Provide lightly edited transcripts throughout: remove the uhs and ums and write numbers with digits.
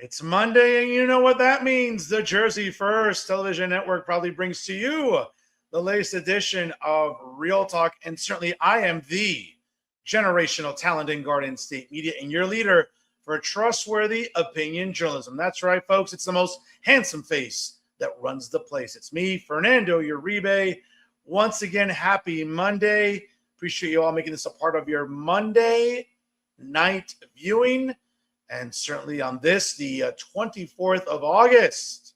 It's Monday, and you know what that means. The Jersey First Television Network proudly brings to you the latest edition of Real Talk. And certainly, I am the generational talent in Garden State Media and your leader for trustworthy opinion journalism. That's right, folks. It's the most handsome face that runs the place. It's me, Fernando Uribe. Once again, happy Monday. Appreciate you all making this a part of your Monday night viewing. And certainly on this, the 24th of August,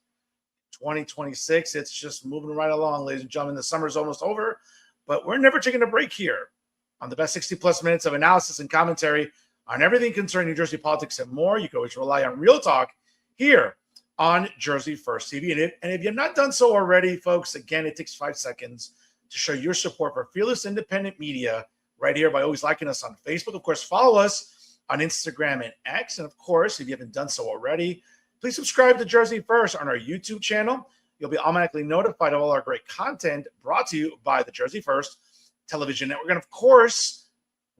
2026, it's just moving right along, ladies and gentlemen. The summer's almost over, but we're never taking a break here on the best 60-plus minutes of analysis and commentary on everything concerning New Jersey politics and more. You can always rely on Real Talk here on Jersey First TV. And if you've not done so already, folks, again, it takes 5 seconds to show your support for fearless independent media right here by always liking us on Facebook. Of course, follow us on Instagram and X. And of course, if you haven't done so already, please subscribe to Jersey First on our YouTube channel. You'll be automatically notified of all our great content brought to you by the Jersey First Television Network. And of course,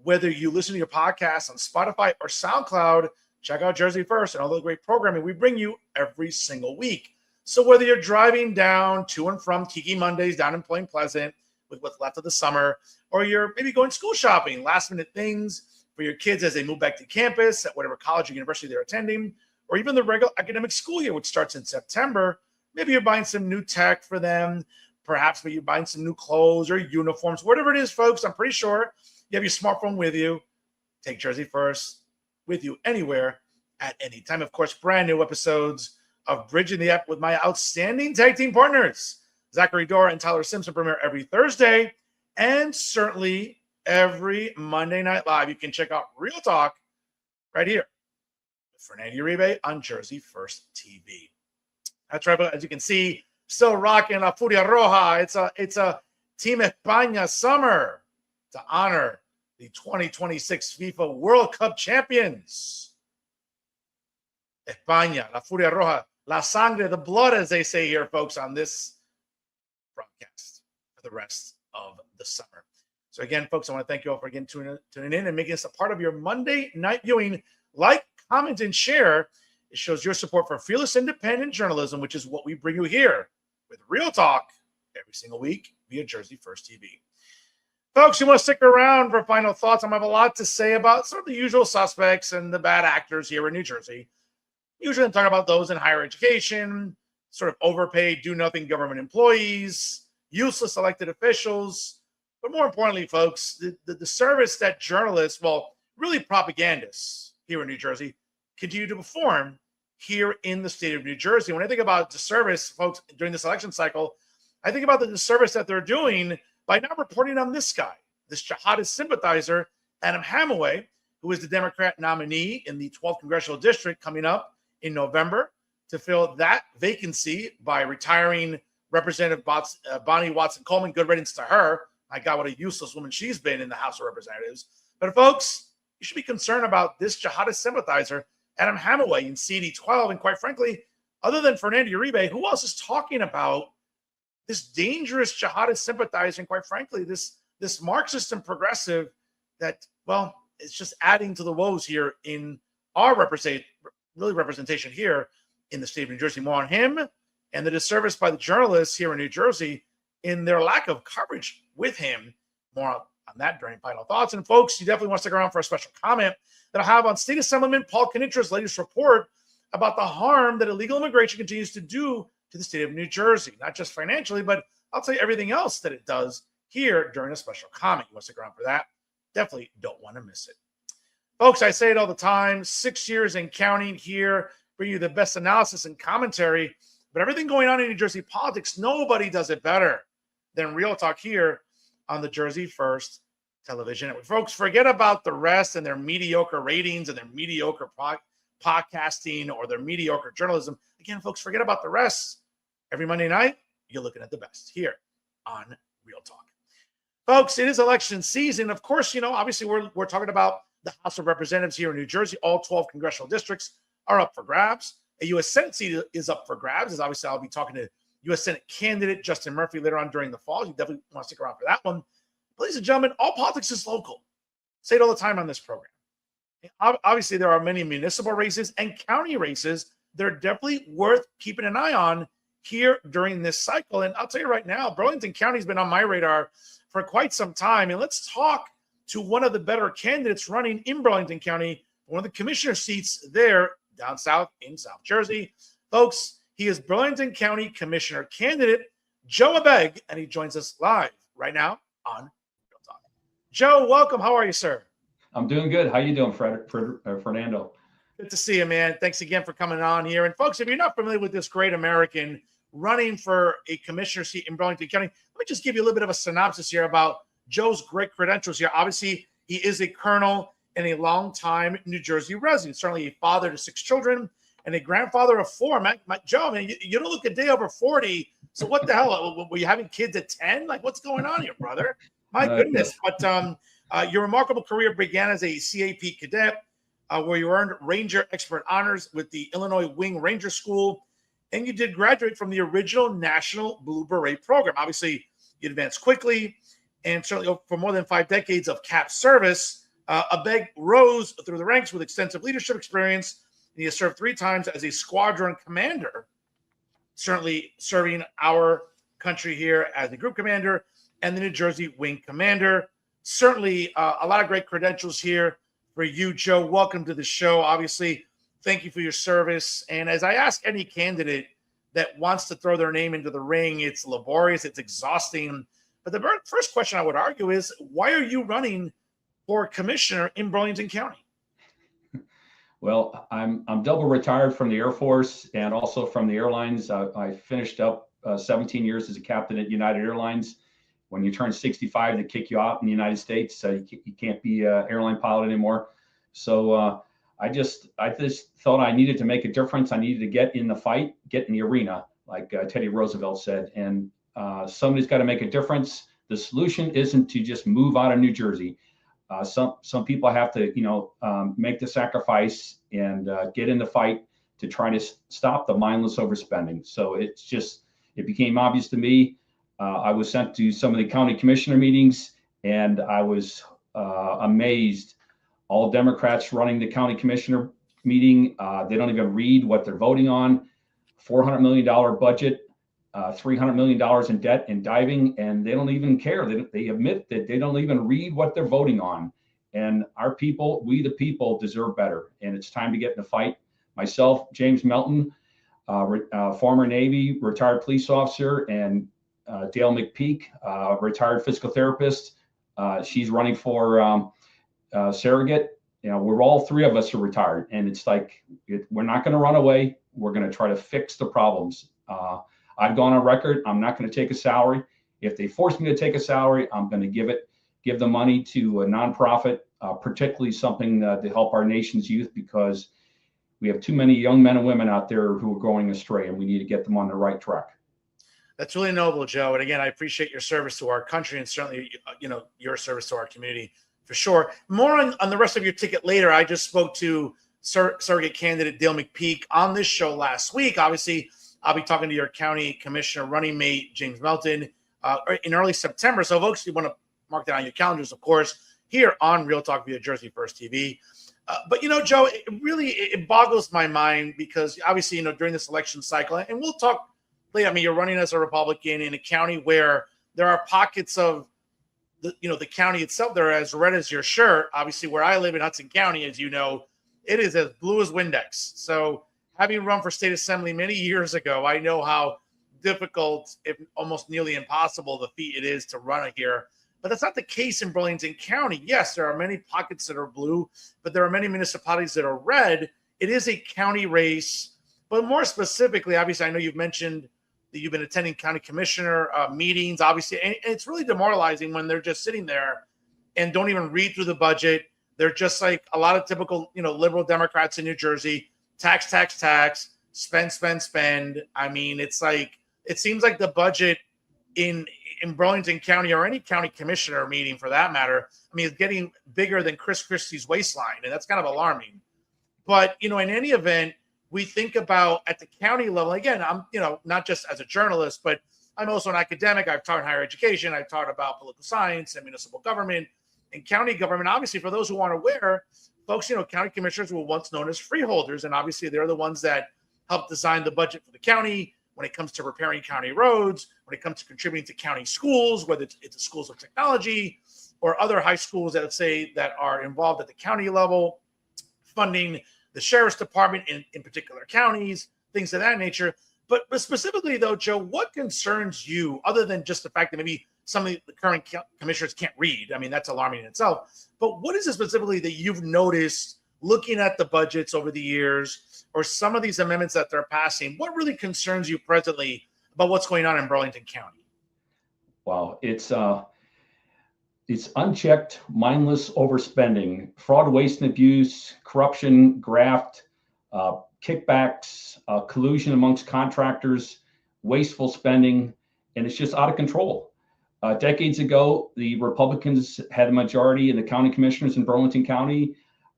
whether you listen to your podcast on Spotify or SoundCloud, check out Jersey First and all the great programming we bring you every single week. So whether you're driving down to and from Tiki Mondays down in Point Pleasant with what's left of the summer, or you're maybe going school shopping, last minute things for your kids as they move back to campus at whatever college or university they're attending, or even the regular academic school year, which starts in September. Maybe you're buying some new tech for them. Perhaps maybe you're buying some new clothes or uniforms, whatever it is, folks. I'm pretty sure you have your smartphone with you. Take Jersey First with you anywhere at any time. Of course, brand new episodes of Bridging the Gap with my outstanding tag team partners, Zachary Dora and Tyler Simpson, premiere every Thursday, and certainly every Monday Night Live. You can check out Real Talk right here with Fernando Uribe on Jersey First TV. That's right, but as you can see, still rocking La Furia Roja. It's a Team España summer to honor the 2026 FIFA World Cup champions. España, La Furia Roja, La Sangre, the blood, as they say here, folks, on this broadcast for the rest of the summer. So again, folks, I want to thank you all for again tuning in and making this a part of your Monday night viewing. Like, comment, and share. It shows your support for fearless independent journalism, which is what we bring you here with Real Talk every single week via Jersey First TV. Folks, you want to stick around for final thoughts. I have a lot to say about sort of the usual suspects and the bad actors here in New Jersey. Usually I'm talking about those in higher education, sort of overpaid, do-nothing government employees, useless elected officials. But more importantly, folks, the service that journalists, well, really propagandists here in New Jersey, continue to perform here in the state of New Jersey. When I think about disservice, folks, during this election cycle, I think about the disservice that they're doing by not reporting on this guy, this jihadist sympathizer, Adam Hamaway, who is the Democrat nominee in the 12th Congressional District coming up in November to fill that vacancy by retiring Representative Bonnie Watson-Coleman. Good riddance to her. My God, what a useless woman she's been in the House of Representatives. But folks, you should be concerned about this jihadist sympathizer, Adam Hamaway, in CD 12. And quite frankly, other than Fernando Uribe, who else is talking about this dangerous jihadist sympathizer? And quite frankly, this Marxist and progressive that, well, it's just adding to the woes here in our representation here in the state of New Jersey. More on him and the disservice by the journalists here in New Jersey in their lack of coverage with him. More on that during final thoughts. And folks, you definitely want to stick around for a special comment that I have on State Assemblyman Paul Knitra's latest report about the harm that illegal immigration continues to do to the state of New Jersey, not just financially, but I'll tell you everything else that it does here during a special comment. You want to stick around for that? Definitely don't want to miss it. Folks, I say it all the time, 6 years and counting here, bring you the best analysis and commentary, but everything going on in New Jersey politics, nobody does it better than Real Talk here on the Jersey First Television Network. Folks, forget about the rest and their mediocre ratings and their mediocre podcasting or their mediocre journalism. Again, folks, forget about the rest. Every Monday night, you're looking at the best here on Real Talk. Folks, it is election season. Of course, obviously we're talking about the House of Representatives here in New Jersey. All 12 congressional districts are up for grabs. A U.S. Senate seat is up for grabs, as obviously I'll be talking to U.S. Senate candidate Justin Murphy later on during the fall. You definitely want to stick around for that one. Ladies and gentlemen, all politics is local. Say it all the time on this program. Obviously, there are many municipal races and county races they're definitely worth keeping an eye on here during this cycle. And I'll tell you right now, Burlington County has been on my radar for quite some time. And let's talk to one of the better candidates running in Burlington County, one of the commissioner seats there down south in South Jersey. Folks, he is Burlington County Commissioner candidate Joe Abegg, and he joins us live right now on Real Talk. Joe, welcome. How are you, sir? I'm doing good. How you doing, Fernando? Good to see you, man. Thanks again for coming on here. And folks, if you're not familiar with this great American running for a commissioner seat in Burlington County, let me just give you a little bit of a synopsis here about Joe's great credentials here. Obviously, he is a colonel and a longtime New Jersey resident, certainly a father to 6 children and a grandfather of 4. Joe, man, you don't look a day over 40. So what the hell? Were you having kids at 10? Like, what's going on here, brother? My goodness. But your remarkable career began as a CAP cadet, where you earned Ranger Expert Honors with the Illinois Wing Ranger School, and you did graduate from the original National Blue Beret program. Obviously, you advanced quickly, and certainly for more than 5 decades of CAP service, Abegg rose through the ranks with extensive leadership experience. He has served 3 times as a squadron commander, certainly serving our country here as the group commander and the New Jersey Wing Commander. Certainly a lot of great credentials here for you, Joe. Welcome to the show. Obviously, thank you for your service. And as I ask any candidate that wants to throw their name into the ring, it's laborious, it's exhausting. But the first question I would argue is, why are you running for commissioner in Burlington County? Well, I'm double retired from the Air Force and also from the airlines. I finished up 17 years as a captain at United Airlines. When you turn 65, they kick you out in the United States. So you can't be an airline pilot anymore. So I just thought I needed to make a difference. I needed to get in the fight, get in the arena, like Teddy Roosevelt said. And somebody's got to make a difference. The solution isn't to just move out of New Jersey. Some people have to, make the sacrifice and get in the fight to try to stop the mindless overspending. So it became obvious to me. I was sent to some of the county commissioner meetings, and I was amazed. All Democrats running the county commissioner meeting, they don't even read what they're voting on. $400 million budget, $300 million in debt and diving, and they don't even care. They admit that they don't even read what they're voting on. And our people, we the people, deserve better. And it's time to get in the fight. Myself, James Melton, former Navy, retired police officer, and Dale McPeak, retired physical therapist. She's running for surrogate. We're all 3 of us are retired, and it's like we're not going to run away. We're going to try to fix the problems. I've gone on record. I'm not going to take a salary. If they force me to take a salary, I'm going to give the money to a nonprofit, particularly something to help our nation's youth, because we have too many young men and women out there who are going astray, and we need to get them on the right track. That's really noble, Joe. And again, I appreciate your service to our country, and certainly, your service to our community for sure. More on the rest of your ticket later. I just spoke to surrogate candidate Dale McPeak on this show last week. Obviously, I'll be talking to your county commissioner running mate, James Melton, in early September. So, folks, you want to mark that on your calendars, of course, here on Real Talk via Jersey First TV. But, Joe, it boggles my mind because, obviously, during this election cycle, and we'll talk later, I mean, you're running as a Republican in a county where there are pockets of the county itself that are as red as your shirt. Obviously, where I live in Hudson County, as you know, it is as blue as Windex. So having run for state assembly many years ago, I know how difficult, if almost nearly impossible, the feat it is to run here. But that's not the case in Burlington County. Yes, there are many pockets that are blue, but there are many municipalities that are red. It is a county race. But more specifically, obviously, I know you've mentioned that you've been attending county commissioner meetings, obviously, and it's really demoralizing when they're just sitting there and don't even read through the budget. They're just like a lot of typical, liberal Democrats in New Jersey, tax, spend. I mean, it's like, it seems like the budget in Burlington County, or any county commissioner meeting for that matter, I mean, it's getting bigger than Chris Christie's waistline, and that's kind of alarming. But, in any event, we think about at the county level, again, I'm, not just as a journalist, but I'm also an academic. I've taught higher education. I've taught about political science and municipal government and county government. Obviously, for those who aren't aware, folks, county commissioners were once known as freeholders. And obviously, they're the ones that help design the budget for the county when it comes to repairing county roads, when it comes to contributing to county schools, whether it's the schools of technology or other high schools that say that are involved at the county level, funding the sheriff's department in particular counties, things of that nature. But specifically, though, Joe, what concerns you, other than just the fact that maybe some of the current commissioners can't read? I mean, that's alarming in itself. But what is it specifically that you've noticed looking at the budgets over the years, or some of these amendments that they're passing? What really concerns you presently about what's going on in Burlington County? Wow, it's unchecked, mindless overspending, fraud, waste, and abuse, corruption, graft, kickbacks, collusion amongst contractors, wasteful spending, and it's just out of control. Decades ago, the Republicans had a majority in the county commissioners in Burlington County,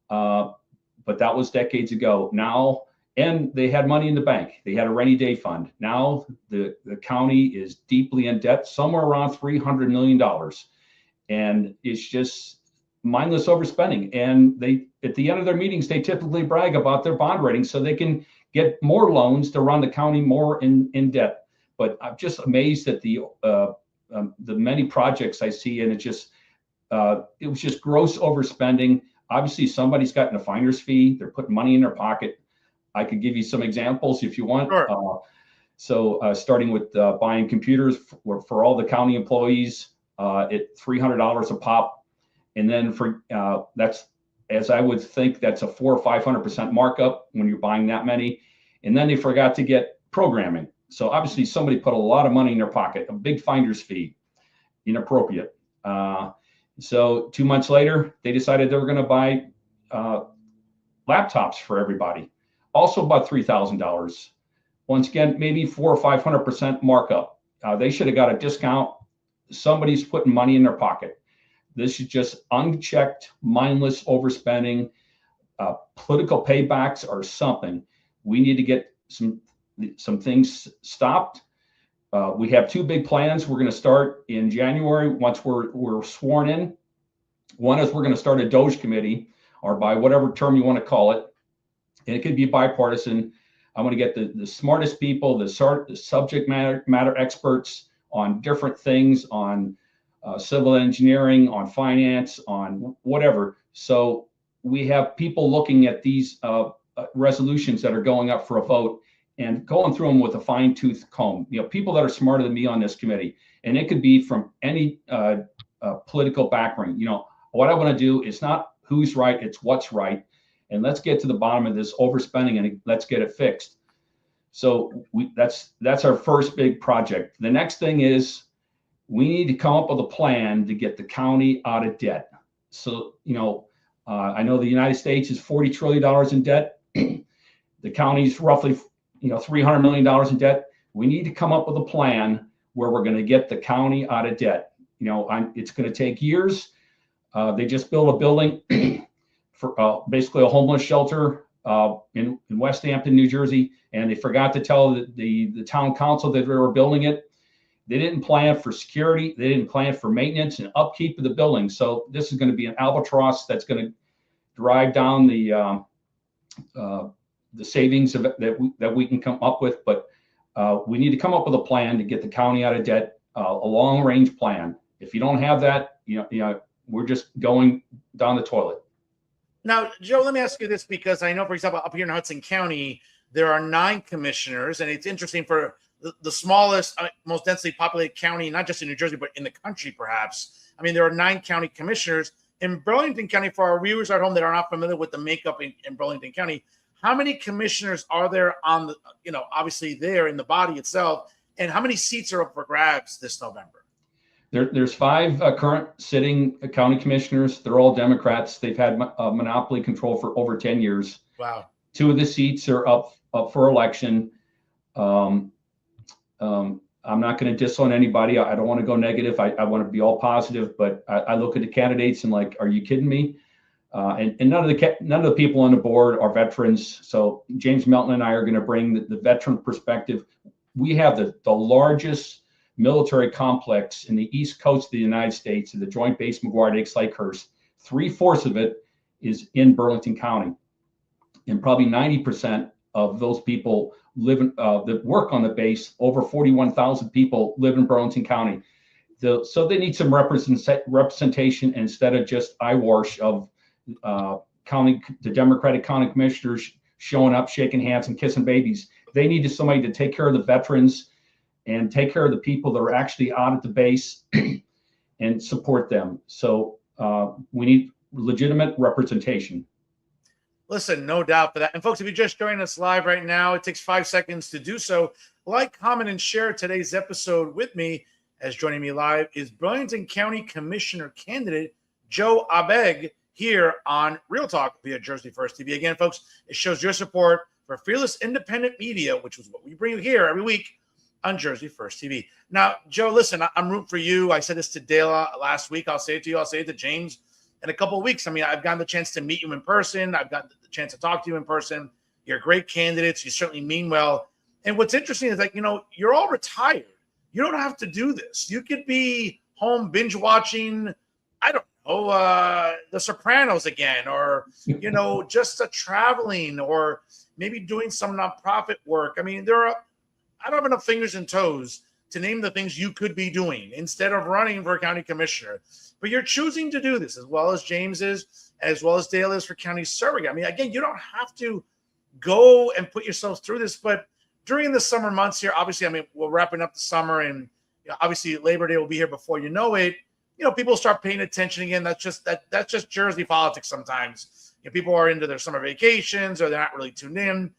but that was decades ago. Now, and they had money in the bank. They had a rainy day fund. Now the county is deeply in debt, somewhere around $300 million. And it's just mindless overspending. And they, at the end of their meetings, they typically brag about their bond rating so they can get more loans to run the county more in debt. But I'm just amazed at the many projects I see, and it was just gross overspending. Obviously, somebody's gotten a finder's fee. They're putting money in their pocket. I could give you some examples if you want. Sure. Starting with buying computers for all the county employees at $300 a pop. And then for that's, as I would think, that's a 400 or 500% markup when you're buying that many. And then they forgot to get programming. So obviously somebody put a lot of money in their pocket, a big finder's fee, inappropriate. So 2 months later, they decided they were going to buy laptops for everybody, also about $3,000. Once again, maybe 400 or 500% markup. They should have got a discount. Somebody's putting money in their pocket. This is just unchecked, mindless overspending. Political paybacks or something. We need to get some things stopped. We have two big plans. We're going to start in January once we're sworn in. One is we're going to start a Doge committee, or by whatever term you want to call it. And it could be bipartisan. I want to get the smartest people, the subject matter experts on different things, on civil engineering, on finance, on whatever. So we have people looking at these resolutions that are going up for a vote and going through them with a fine-tooth comb. You know, people that are smarter than me on this committee, and it could be from any political background. You know, what I want to do is not who's right, it's what's right. And let's get to the bottom of this overspending and let's get it fixed. So that's our first big project. The next thing is we need to come up with a plan to get the county out of debt. So, you know, I know the United States is $40 trillion in debt. The county's roughly, $300 million in debt. We need to come up with a plan where we're going to get the county out of debt. It's going to take years. They just built a building for basically a homeless shelter in West Hampton, New Jersey, and they forgot to tell the town council that they were building it. They didn't plan for security. They didn't plan for maintenance and upkeep of the building. So this is going to be an albatross that's going to drive down the savings that we can come up with. But we need to come up with a plan to get the county out of debt, a long-range plan. If you don't have that, we're just going down the toilet. Now, Joe, let me ask you this, because I know, for example, up here in Hudson County, there are 9 commissioners, and it's interesting for the smallest, most densely populated county, not just in New Jersey, but in the country, perhaps. I mean, there are 9 county commissioners. In Burlington County, for our viewers at home that are not familiar with the makeup in Burlington County, how many commissioners are there on the, obviously there in the body itself, and how many seats are up for grabs this November? There's 5 current sitting county commissioners. They're all Democrats. They've had monopoly control for over 10 years. Wow. 2 of the seats are up for election. I'm not going to diss on anybody. I don't want to go negative. I want to be all positive, but I look at the candidates and like, are you kidding me? And none of the people on the board are veterans. So James Melton and I are going to bring the veteran perspective. We have the largest military complex in the East Coast of the United States, the Joint Base McGuire Lakehurst. 3/4 of it is in Burlington County. And probably 90% of those people that work on the base. Over 41,000 people live in Burlington County. So they need some representation instead of just eyewash of the Democratic county commissioners showing up, shaking hands, and kissing babies. They needed somebody to take care of the veterans and take care of the people that are actually out at the base and support them. So we need legitimate representation. Listen, no doubt for that. And folks, if you just joined us live right now, it takes 5 seconds to do so. Like, comment, and share today's episode with me. As joining me live is Burlington County Commissioner candidate Joe Abegg here on Real Talk via Jersey First TV. Again, folks, it shows your support for fearless independent media, which is what we bring you here every week on Jersey First TV. Now, Joe, listen, I'm rooting for you. I said this to Dale last week. I'll say it to you. I'll say it to James in a couple of weeks. I mean, I've gotten the chance to meet you in person. I've got the chance to talk to you in person. You're great candidates. You certainly mean well. And what's interesting is that, you're all retired. You don't have to do this. You could be home binge watching, I don't know, The Sopranos again, or, just traveling, or maybe doing some nonprofit work. I mean, I don't have enough fingers and toes to name the things you could be doing instead of running for county commissioner. But you're choosing to do this, as well as James is, as well as Dale is for county surrogate. I mean, again, you don't have to go and put yourselves through this, but during the summer months here, obviously, I mean, we're wrapping up the summer, and obviously Labor Day will be here before you know it. People start paying attention again. That's just Jersey politics sometimes. People are into their summer vacations, or they're not really tuned in.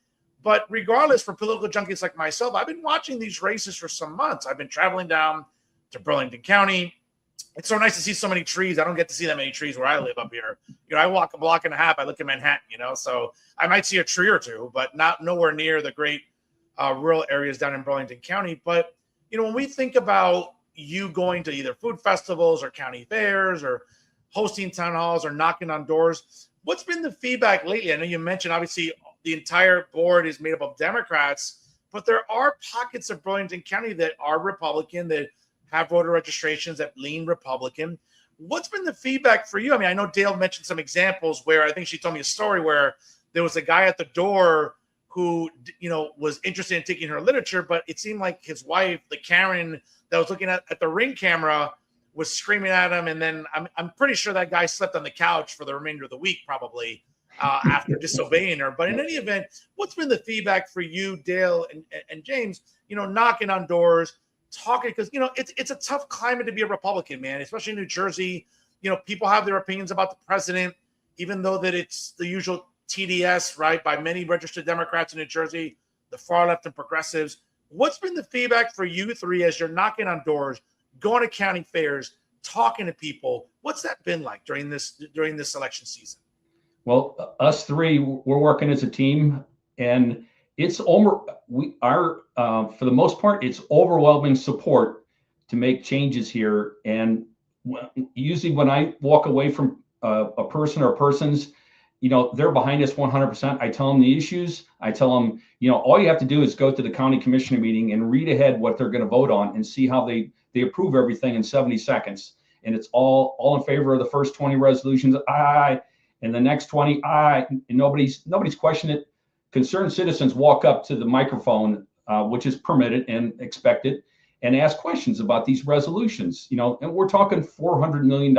But regardless, for political junkies like myself, I've been watching these races for some months. I've been traveling down to Burlington County. It's so nice to see so many trees. I don't get to see that many trees where I live up here. I walk a block and a half. I look at Manhattan, so I might see a tree or two, but nowhere near the great rural areas down in Burlington County. But, when we think about you going to either food festivals or county fairs or hosting town halls or knocking on doors, what's been the feedback lately? I know you mentioned, obviously, the entire board is made up of Democrats, but there are pockets of Burlington County that are Republican, that have voter registrations that lean Republican. What's been the feedback for you? I mean, I know Dale mentioned some examples where I think she told me a story where there was a guy at the door who, was interested in taking her literature, but it seemed like his wife, the Karen that was looking at the Ring camera, was screaming at him. And then I'm pretty sure that guy slept on the couch for the remainder of the week, probably after disobeying her. But in any event, what's been the feedback for you, Dale and James, knocking on doors, talking? Because, it's a tough climate to be a Republican, man, especially in New Jersey. People have their opinions about the president, even though that it's the usual TDS, right, by many registered Democrats in New Jersey, the far left and progressives. What's been the feedback for you three as you're knocking on doors, going to county fairs, talking to people? What's that been like during this election season? Well, us three, we're working as a team, and it's for the most part, it's overwhelming support to make changes here. And usually when I walk away from a person or persons, they're behind us 100%. I tell them the issues. I tell them, all you have to do is go to the county commissioner meeting and read ahead what they're going to vote on and see how they approve everything in 70 seconds. And it's all in favor of the first 20 resolutions, aye, and the next 20, aye, and nobody's questioning it. Concerned citizens walk up to the microphone, which is permitted and expected, and ask questions about these resolutions. And we're talking $400 million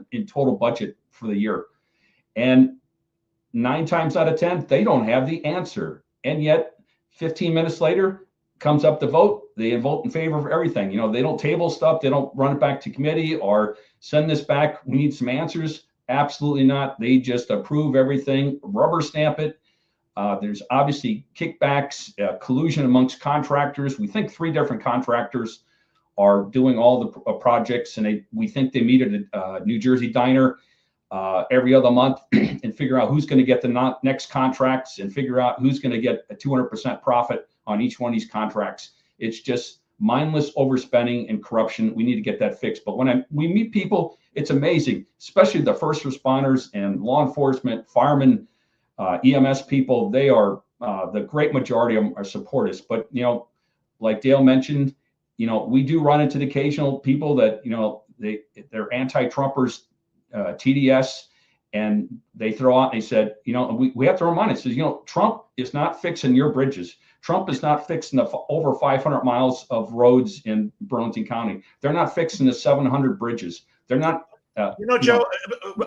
in total budget for the year. And 9 times out of 10, they don't have the answer. And yet 15 minutes later comes up the vote. They vote in favor of everything. They don't table stuff. They don't run it back to committee or send this back. We need some answers. Absolutely not. They just approve everything, rubber stamp it. There's obviously kickbacks, collusion amongst contractors. We think 3 different contractors are doing all the projects, and we think they meet at a New Jersey diner every other month and figure out who's going to get the next contracts and figure out who's going to get a 200% profit on each one of these contracts. It's just mindless overspending and corruption. We need to get that fixed. But when we meet people, it's amazing, especially the first responders and law enforcement, firemen, EMS people. They are the great majority of them are supporters. But, like Dale mentioned, we do run into the occasional people that, they're anti-Trumpers, TDS, And they throw out, they said, we have to remind us, Trump is not fixing your bridges. Trump is not fixing the over 500 miles of roads in Burlington County. They're not fixing the 700 bridges. They're not. Joe,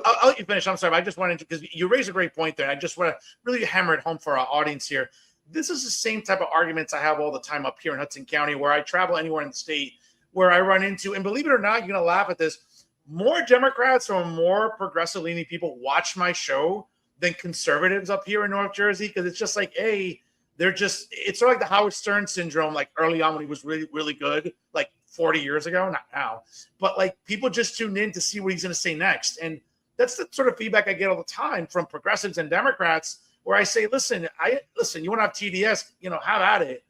I'll let you finish. I'm sorry, but I just wanted to, because you raised a great point there. I just want to really hammer it home for our audience here. This is the same type of arguments I have all the time up here in Hudson County, where I travel anywhere in the state, where I run into, and believe it or not, you're going to laugh at this, more Democrats or more progressive-leaning people watch my show than conservatives up here in North Jersey, because it's just like, it's sort of like the Howard Stern syndrome, like early on when he was really, really good, like 40 years ago, not now, but like people just tune in to see what he's going to say next. And that's the sort of feedback I get all the time from progressives and Democrats, where I say, listen, you want to have TDS, have at it.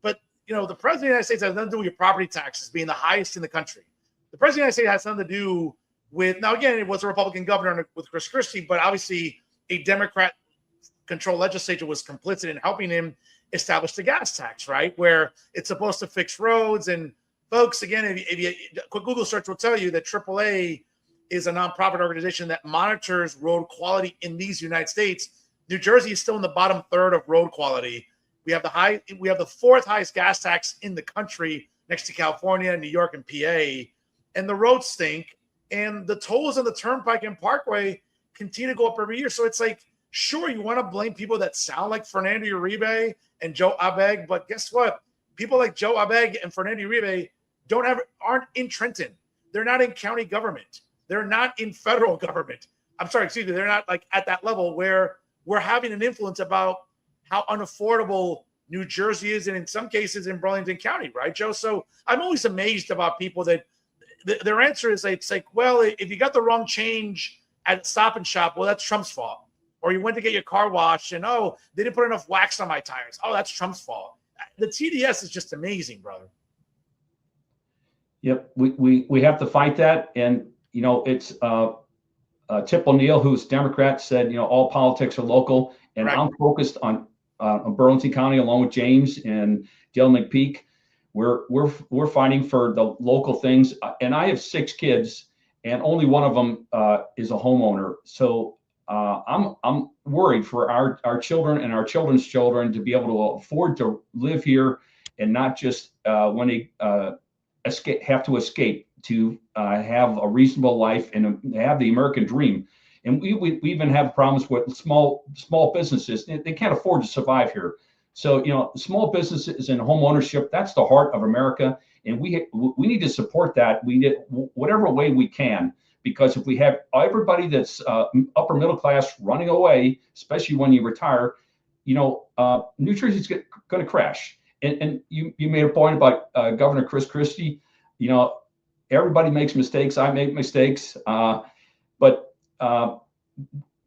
But, the president of the United States has nothing to do with your property taxes being the highest in the country. The president of the United States has nothing to do with, now again, it was a Republican governor with Chris Christie, but obviously a Democrat-controlled legislature was complicit in helping him establish the gas tax, right? Where it's supposed to fix roads. And folks, again, if you quick Google search will tell you that AAA is a nonprofit organization that monitors road quality in these United States. New Jersey is still in the bottom third of road quality. We have the fourth highest gas tax in the country, next to California, New York, and PA. And the roads stink, and the tolls on the Turnpike and Parkway continue to go up every year. So it's like, sure, you want to blame people that sound like Fernando Uribe and Joe Abegg, but guess what? People like Joe Abegg and Fernando Uribe aren't in Trenton. They're not in county government. They're not in federal government. I'm sorry, excuse me. They're not like at that level where we're having an influence about how unaffordable New Jersey is, and in some cases in Burlington County, right, Joe? So I'm always amazed about people that their answer is it's like, well, if you got the wrong change at Stop and Shop, well, that's Trump's fault. Or you went to get your car washed and, they didn't put enough wax on my tires. Oh, that's Trump's fault. The TDS is just amazing, brother. Yep, we have to fight that. And, it's Tip O'Neill, who's Democrat, said, all politics are local. And right. I'm focused on Burlington County, along with James and Dale McPeak. We're fighting for the local things, and I have 6 kids, and only one of them is a homeowner. So I'm worried for our children and our children's children to be able to afford to live here, and not just when they have to escape to have a reasonable life and have the American dream. And we even have problems with small businesses. They can't afford to survive here. So, small businesses and home ownership, that's the heart of America. And we need to support that. We need whatever way we can, because if we have everybody that's upper middle class running away, especially when you retire, New Jersey's going to crash. And you made a point about Governor Chris Christie. Everybody makes mistakes. I make mistakes. But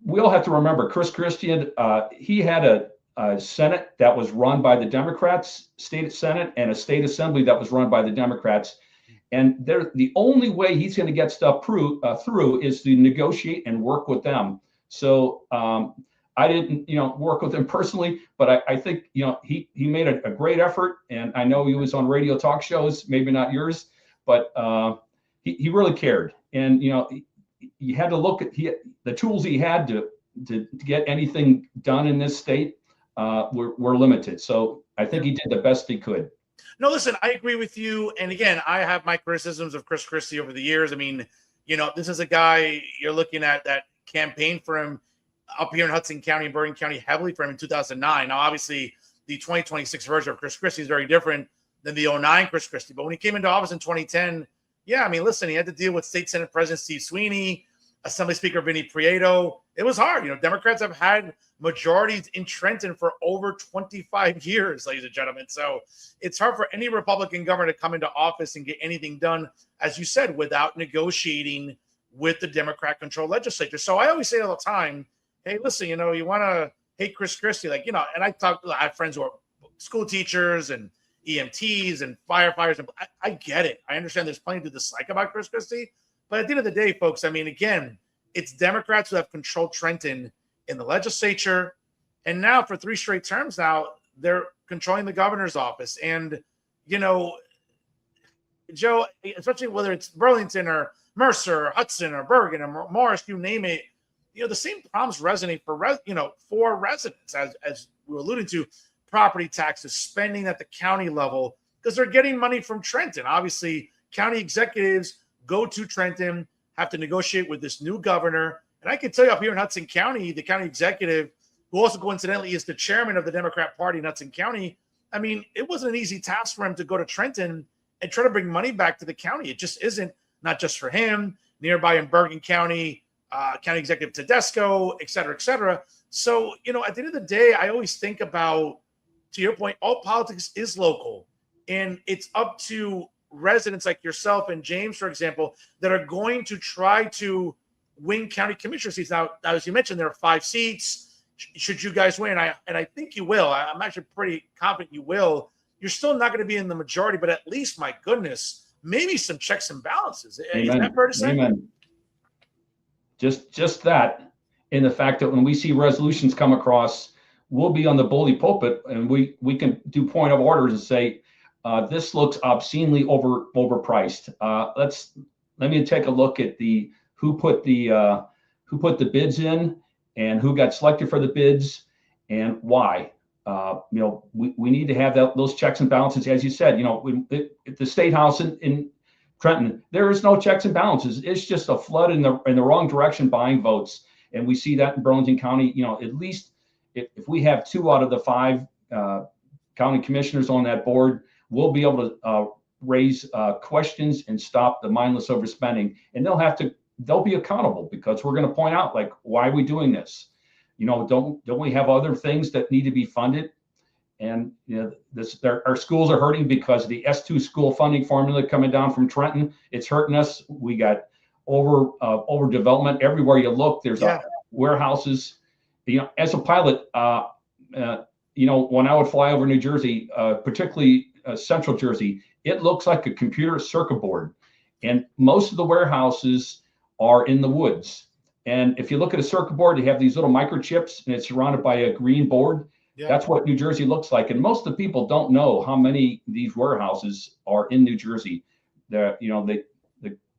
we all have to remember Chris Christie, he had a Senate that was run by the Democrats, state Senate, and a state assembly that was run by the Democrats. And the only way he's going to get stuff through is to negotiate and work with them. So I didn't, work with him personally, but I think, he made a great effort. And I know he was on radio talk shows, maybe not yours, but he really cared. And, you had to look at the tools he had to get anything done in this state were limited. So I think he did the best he could. No, listen, I agree with you. And again, I have my criticisms of Chris Christie over the years. I mean, this is a guy, you're looking at that campaign for him up here in Hudson County and Burlington County heavily for him in 2009. Now, obviously, the 2026 version of Chris Christie is very different than the 09 Chris Christie. But when he came into office in 2010, yeah, I mean, listen, he had to deal with State Senate President Steve Sweeney, Assembly Speaker Vinnie Prieto. It was hard. Democrats have had majorities in Trenton for over 25 years, ladies and gentlemen. So it's hard for any Republican governor to come into office and get anything done, as you said, without negotiating with the Democrat-controlled legislature. So I always say all the time, hey, listen, you want to hate Chris Christie, and I have friends who are school teachers and EMTs and firefighters. And I get it. I understand there's plenty to dislike about Chris Christie. But at the end of the day, folks, I mean, again, it's Democrats who have controlled Trenton in the legislature. And now for 3 straight terms now, they're controlling the governor's office. And, Joe, especially whether it's Burlington or Mercer or Hudson or Bergen or Morris, you name it, the same problems resonate for residents, as we were alluding to, property taxes, spending at the county level, because they're getting money from Trenton. Obviously, county executives go to Trenton, have to negotiate with this new governor. And I can tell you, up here in Hudson County, the county executive, who also coincidentally is the chairman of the Democrat Party in Hudson County, I mean, it wasn't an easy task for him to go to Trenton and try to bring money back to the county. It just isn't, not just for him, nearby in Bergen County, County Executive Tedesco, et cetera, et cetera. So, at the end of the day, I always think about, to your point, all politics is local. And it's up to residents like yourself and James, for example, that are going to try to win county commissioner seats. Now, as you mentioned, there are 5 seats. Should you guys win, and I think you will. I'm actually pretty confident you will. You're still not going to be in the majority, but at least, my goodness, maybe some checks and balances. Amen. Is that fair to say? Amen. Just that, in the fact that when we see resolutions come across, we'll be on the bully pulpit, and we can do point of orders and say, this looks obscenely overpriced. Let me take a look at who put the bids in and who got selected for the bids and why. We need to have those checks and balances. As you said, at the State House in Trenton, there is no checks and balances. It's just a flood in the wrong direction buying votes. And we see that in Burlington County. At least if we have 2 out of the 5 county commissioners on that board, we'll be able to raise questions and stop the mindless overspending. And they'll be accountable, because we're going to point out, like, why are we doing this? Don't we have other things that need to be funded? And our schools are hurting because the S2 school funding formula coming down from Trenton, it's hurting us. We got overdevelopment everywhere you look. There's warehouses. As a pilot, when I would fly over New Jersey, particularly Central Jersey, it looks like a computer circuit board, and most of the warehouses are in the woods. And if you look at a circuit board, they have these little microchips, and it's surrounded by a green board. Yeah. That's what New Jersey looks like. And most of the people don't know how many these warehouses are in New Jersey. The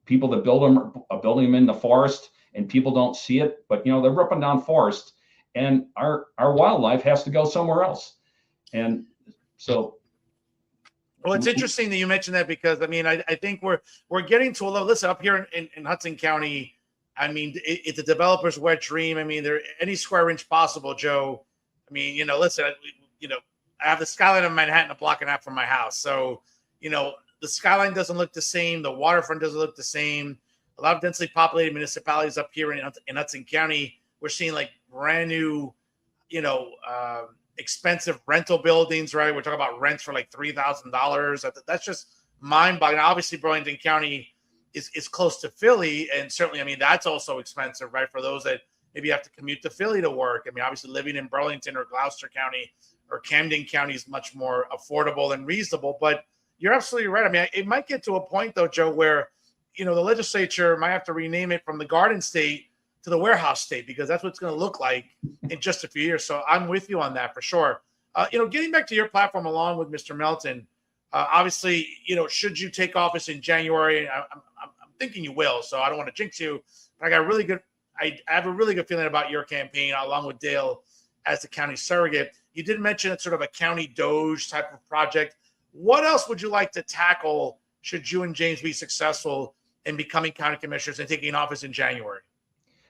people that build them are building them in the forest, and people don't see it. But they're ripping down forest, and our wildlife has to go somewhere else. And so, well, it's interesting that you mentioned that, because I think we're getting to a level. Listen, up here in Hudson County, it's a developer's wet dream. There any square inch possible, Joe. Listen, I have the skyline of Manhattan a block and a half from my house. So, the skyline doesn't look the same. The waterfront doesn't look the same. A lot of densely populated municipalities up here in Hudson County, we're seeing like brand new, expensive rental buildings, right? We're talking about rents for like $3,000. That's just mind-boggling. Obviously, Burlington County is close to Philly, and certainly, that's also expensive, right? For those that maybe have to commute to Philly to work. Obviously, living in Burlington or Gloucester County or Camden County is much more affordable and reasonable. But you're absolutely right. It might get to a point, though, Joe, where the legislature might have to rename it from the Garden State to the Warehouse State, because that's what it's going to look like in just a few years. So I'm with you on that for sure. Getting back to your platform along with Mr. Melton, obviously, should you take office in January, I'm thinking you will, so I don't want to jinx you. But I have a really good feeling about your campaign, along with Dale as the county surrogate. You did mention it's sort of a county Doge type of project. What else would you like to tackle should you and James be successful in becoming county commissioners and taking office in January?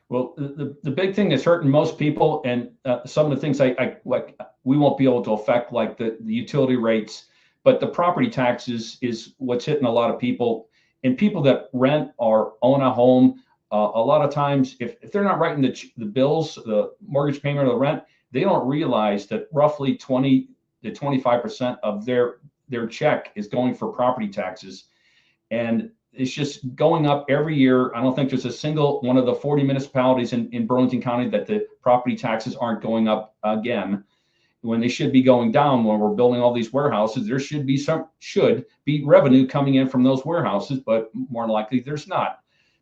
Well, the big thing that's hurting most people, and some of the things we won't be able to affect, like the utility rates, but the property taxes is what's hitting a lot of people. And people that rent or own a home, a lot of times, if they're not writing the bills, the mortgage payment or the rent, they don't realize that roughly 20 to 25% of their check is going for property taxes. And it's just going up every year. I don't think there's a single one of the 40 municipalities in Burlington County that the property taxes aren't going up again, when they should be going down. When we're building all these warehouses, there should be revenue coming in from those warehouses, but more likely there's not,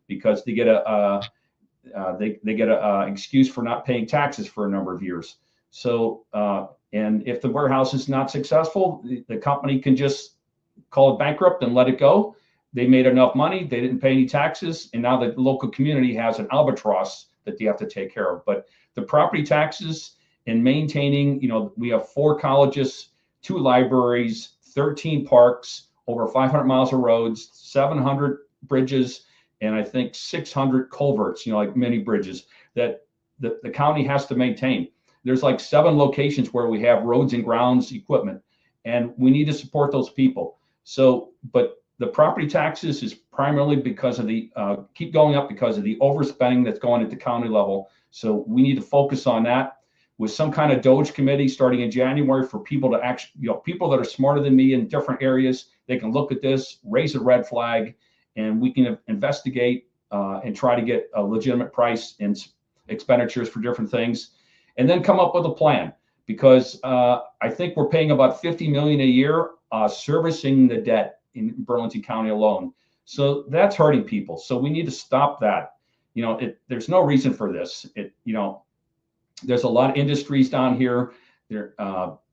because they get a excuse for not paying taxes for a number of years. So and if the warehouse is not successful, the company can just call it bankrupt and let it go. They made enough money, they didn't pay any taxes, and now the local community has an albatross that they have to take care of. But the property taxes and maintaining, we have 4 colleges, 2 libraries, 13 parks, over 500 miles of roads, 700 bridges, and I think 600 culverts, like mini bridges that the county has to maintain. There's like 7 locations where we have roads and grounds equipment, and we need to support those people. So, but the property taxes is primarily because of the keep going up because of the overspending that's going at the county level. So we need to focus on that with some kind of Doge committee starting in January for people to actually, people that are smarter than me in different areas. They can look at this, raise a red flag, and we can investigate and try to get a legitimate price and expenditures for different things, and then come up with a plan. Because I think we're paying about $50 million a year servicing the debt in Burlington County alone. So that's hurting people. So we need to stop that. There's no reason for this. There's a lot of industries down here. There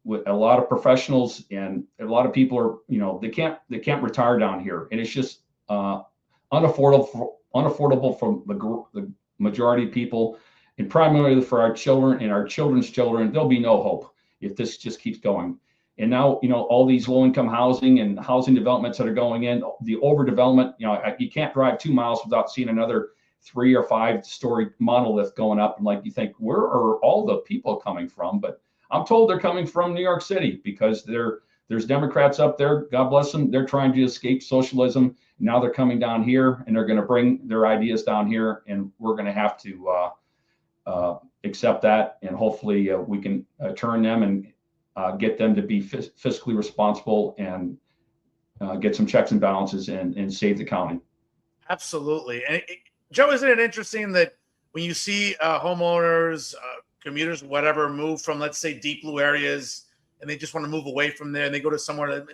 with a lot of professionals, and a lot of people are, they can't retire down here, and it's just unaffordable for the majority of people, and primarily for our children and our children's children. There'll be no hope if this just keeps going. And now, all these low-income housing and housing developments that are going in, the overdevelopment, you can't drive 2 miles without seeing another 3 or 5 story monolith going up. And you think, where are all the people coming from? But I'm told they're coming from New York City, because there's Democrats up there, God bless them. They're trying to escape socialism. Now they're coming down here, and they're going to bring their ideas down here, and we're going to have to accept that. And hopefully we can turn them and get them to be fiscally responsible and get some checks and balances and save the county. Absolutely. And Joe, isn't it interesting that when you see homeowners, commuters, whatever, move from, let's say, deep blue areas, and they just want to move away from there, and they go to somewhere that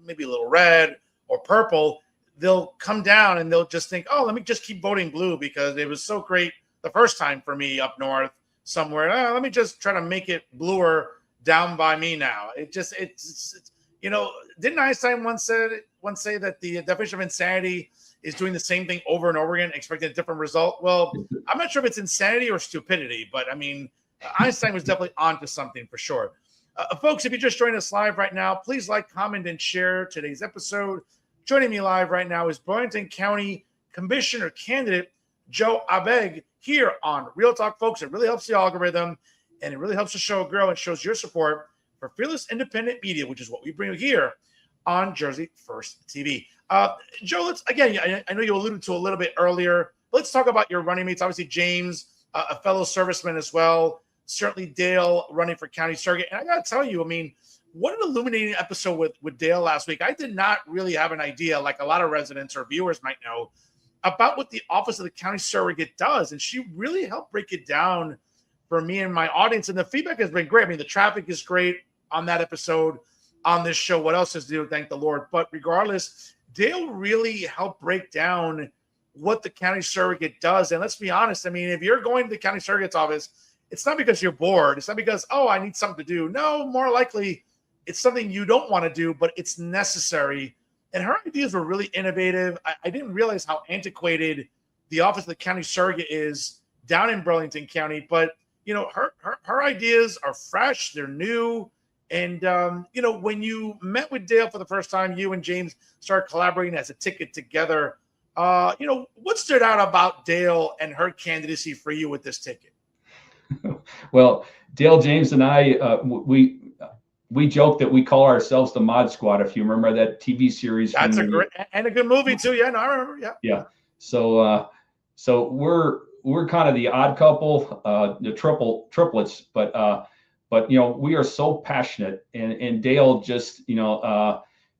maybe a little red or purple, they'll come down and they'll just think, oh, let me just keep voting blue because it was so great the first time for me up north somewhere. Let me just try to make it bluer down by me now. It's didn't Einstein once say that the definition of insanity is doing the same thing over and over again, expecting a different result? Well, I'm not sure if it's insanity or stupidity, but I mean, Einstein was definitely onto something for sure. Folks, if you just joined us live right now, please like, comment, and share today's episode. Joining me live right now is Burlington County Commissioner candidate Joe Abegg here on Real Talk, folks. It really helps the algorithm, and it really helps the show grow and shows your support for fearless independent media, which is what we bring you here on Jersey First TV. Joe, I know you alluded to a little bit earlier. Let's talk about your running mates. Obviously, James, a fellow serviceman as well. Certainly Dale running for county surrogate. And I got to tell you, I mean, what an illuminating episode with Dale last week. I did not really have an idea, like a lot of residents or viewers might know, about what the Office of the County Surrogate does. And she really helped break it down for me and my audience. And the feedback has been great. I mean, the traffic is great on that episode, on this show. What else is due? Thank the Lord. But regardless, Dale really helped break down what the county surrogate does. And let's be honest, I mean, if you're going to the county surrogate's office, it's not because you're bored. It's not because, oh, I need something to do. No, more likely it's something you don't want to do, but it's necessary. And her ideas were really innovative. I didn't realize how antiquated the Office of the County Surrogate is down in Burlington County. But, her ideas are fresh. They're new. And, when you met with Dale for the first time, you and James started collaborating as a ticket together. What stood out about Dale and her candidacy for you with this ticket? Well, Dale, James, and I, we joke that we call ourselves the Mod Squad. If you remember that TV series, that's a great and a good movie too. Yeah, no, I remember. Yeah, yeah. So we're kind of the odd couple, the triplets, but we are so passionate, and Dale just,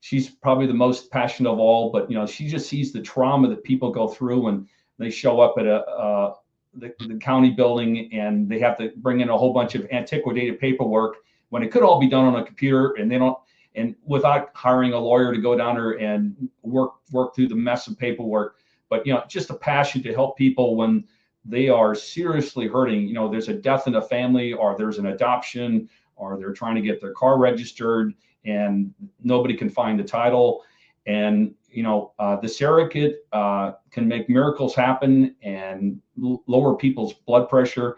she's probably the most passionate of all. But she just sees the trauma that people go through when they show up at the county building, and they have to bring in a whole bunch of antiquated paperwork when it could all be done on a computer, and without hiring a lawyer to go down there and work through the mess of paperwork. But just a passion to help people when they are seriously hurting. There's a death in the family, or there's an adoption, or they're trying to get their car registered and nobody can find the title. And the surrogate can make miracles happen and lower people's blood pressure.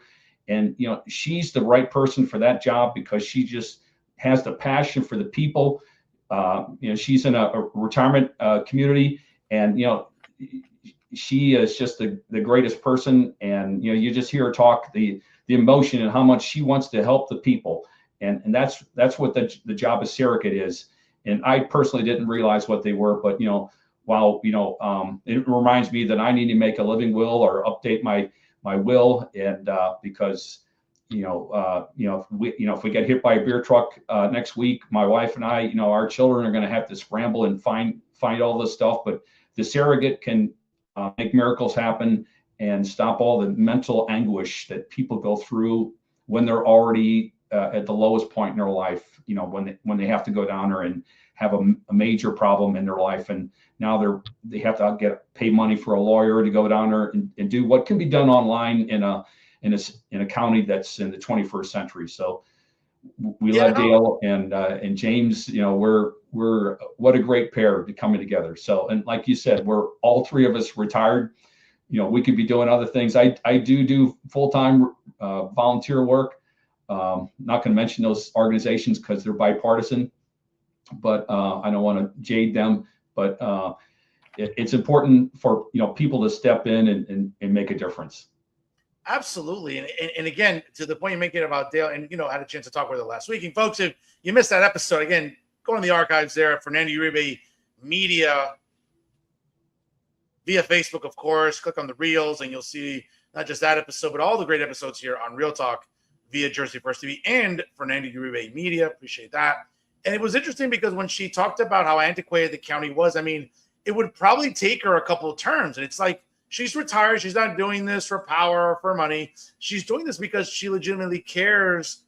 And, she's the right person for that job because she just has the passion for the people. She's in a retirement community, and, she is just the greatest person. And, you just hear her talk, the emotion and how much she wants to help the people. And that's what the job of surrogate is. And I personally didn't realize what they were, but, while, it reminds me that I need to make a living will or update my will. And because, if we get hit by a beer truck next week, my wife and I, our children are going to have to scramble and find all this stuff. But the surrogate can make miracles happen and stop all the mental anguish that people go through when they're already at the lowest point in their life. When they have to go down there and have a major problem in their life, and now they have to pay money for a lawyer to go down there and do what can be done online in a county that's in the 21st century. So we love Dale and James. We're what a great pair to coming together. So, and like you said, we're all three of us retired. We could be doing other things. I do full-time volunteer work. Not going to mention those organizations because they're bipartisan, but I don't want to jade them. But it's important for people to step in and make a difference. Absolutely. And again, to the point you're making about Dale, and I had a chance to talk with her last week. And folks, if you missed that episode, again, go in the archives there at Fernando Uribe Media via Facebook, of course. Click on the reels and you'll see not just that episode, but all the great episodes here on Real Talk via Jersey First TV and Fernando Uribe Media. Appreciate that. And it was interesting because when she talked about how antiquated the county was, it would probably take her a couple of terms. And it's like, she's retired. She's not doing this for power or for money. She's doing this because she legitimately cares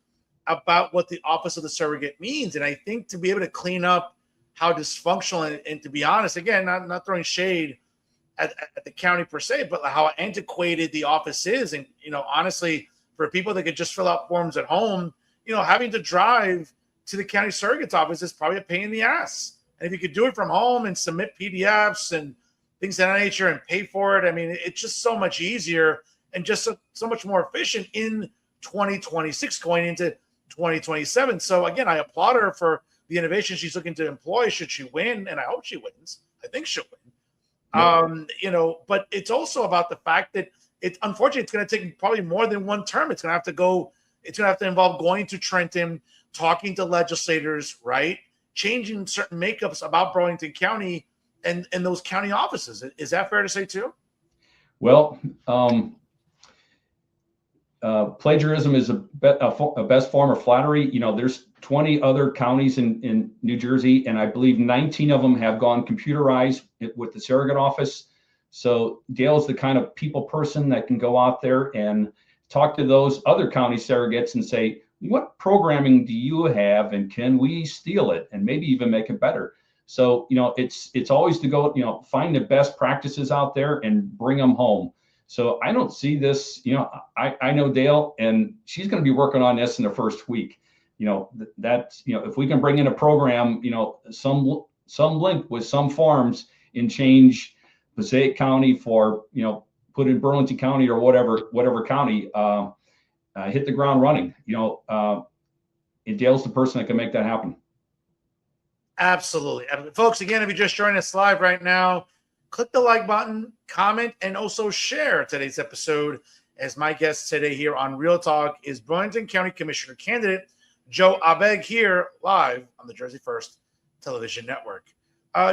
about what the office of the surrogate means. And I think to be able to clean up how dysfunctional, and to be honest, again, not throwing shade at the county per se, but how antiquated the office is. And, honestly, for people that could just fill out forms at home, having to drive to the county surrogate's office is probably a pain in the ass. And if you could do it from home and submit PDFs and things of that nature and pay for it, it's just so much easier and just so much more efficient in 2026 going into 2027. So again, I applaud her for the innovation she's looking to employ should she win, and I hope she wins. I think she'll win. Yeah. But it's also about the fact that unfortunately it's going to take probably more than one term. It's going to have to involve going to Trenton, talking to legislators, right? Changing certain makeups about Burlington County and those county offices. Is that fair to say too? Well, plagiarism is a best form of flattery. There's 20 other counties in New Jersey, and I believe 19 of them have gone computerized with the surrogate office. So Dale's the kind of people person that can go out there and talk to those other county surrogates and say, what programming do you have, and can we steal it and maybe even make it better? So, it's always to go, find the best practices out there and bring them home. So I don't see this, I know Dale, and she's going to be working on this in the first week. If we can bring in a program, some link with some farms and change Passaic County for, put in Burlington County or whatever county, hit the ground running, and Dale's the person that can make that happen. Absolutely. Folks, again, if you just joined us live right now, click the like button, comment, and also share today's episode, as my guest today here on Real Talk is Burlington County Commissioner candidate Joe Abegg, here live on the Jersey First Television Network.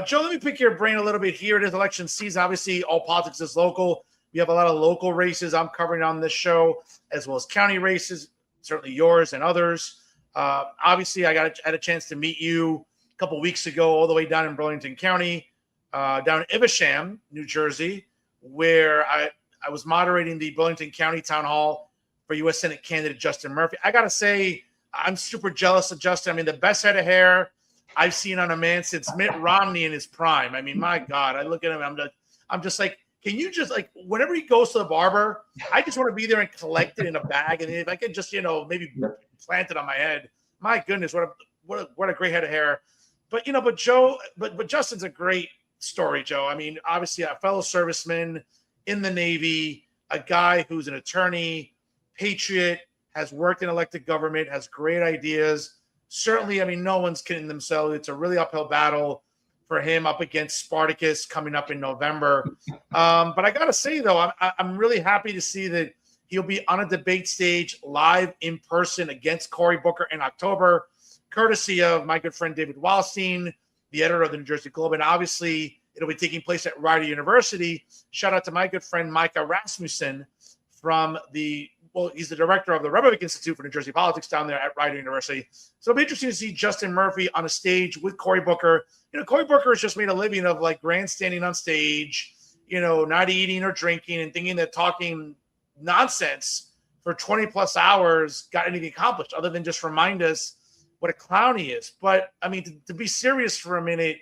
Joe, let me pick your brain a little bit here. It is election season. Obviously, all politics is local. We have a lot of local races I'm covering on this show, as well as county races, certainly yours and others. Obviously, I had a chance to meet you a couple weeks ago, all the way down in Burlington County, down in Evesham, New Jersey, where I was moderating the Burlington County Town Hall for U.S. Senate candidate Justin Murphy. I got to say, I'm super jealous of Justin. The best head of hair I've seen on a man since Mitt Romney in his prime. My God, I look at him, I'm just like, can you just, like, whenever he goes to the barber, I just want to be there and collect it in a bag. And if I could just, maybe plant it on my head. My goodness, what a great head of hair. But Joe, but Justin's a great story, Joe. I mean, obviously a fellow serviceman in the Navy, a guy who's an attorney, patriot, has worked in elected government, has great ideas. Certainly, I mean, no one's kidding themselves. It's a really uphill battle for him up against Spartacus coming up in November. But I got to say, though, I'm really happy to see that he'll be on a debate stage live in person against Cory Booker in October, courtesy of my good friend David Wallstein, the editor of the New Jersey Globe. And obviously, it'll be taking place at Rider University. Shout out to my good friend Micah Rasmussen from he's the director of the Uribe-August Institute for New Jersey Politics down there at Rider University. So it'll be interesting to see Justin Murphy on a stage with Cory Booker. You know, Cory Booker has just made a living of like grandstanding on stage, you know, not eating or drinking and thinking that talking nonsense for 20 plus hours got anything accomplished other than just remind us what a clown he is. But I mean, to be serious for a minute,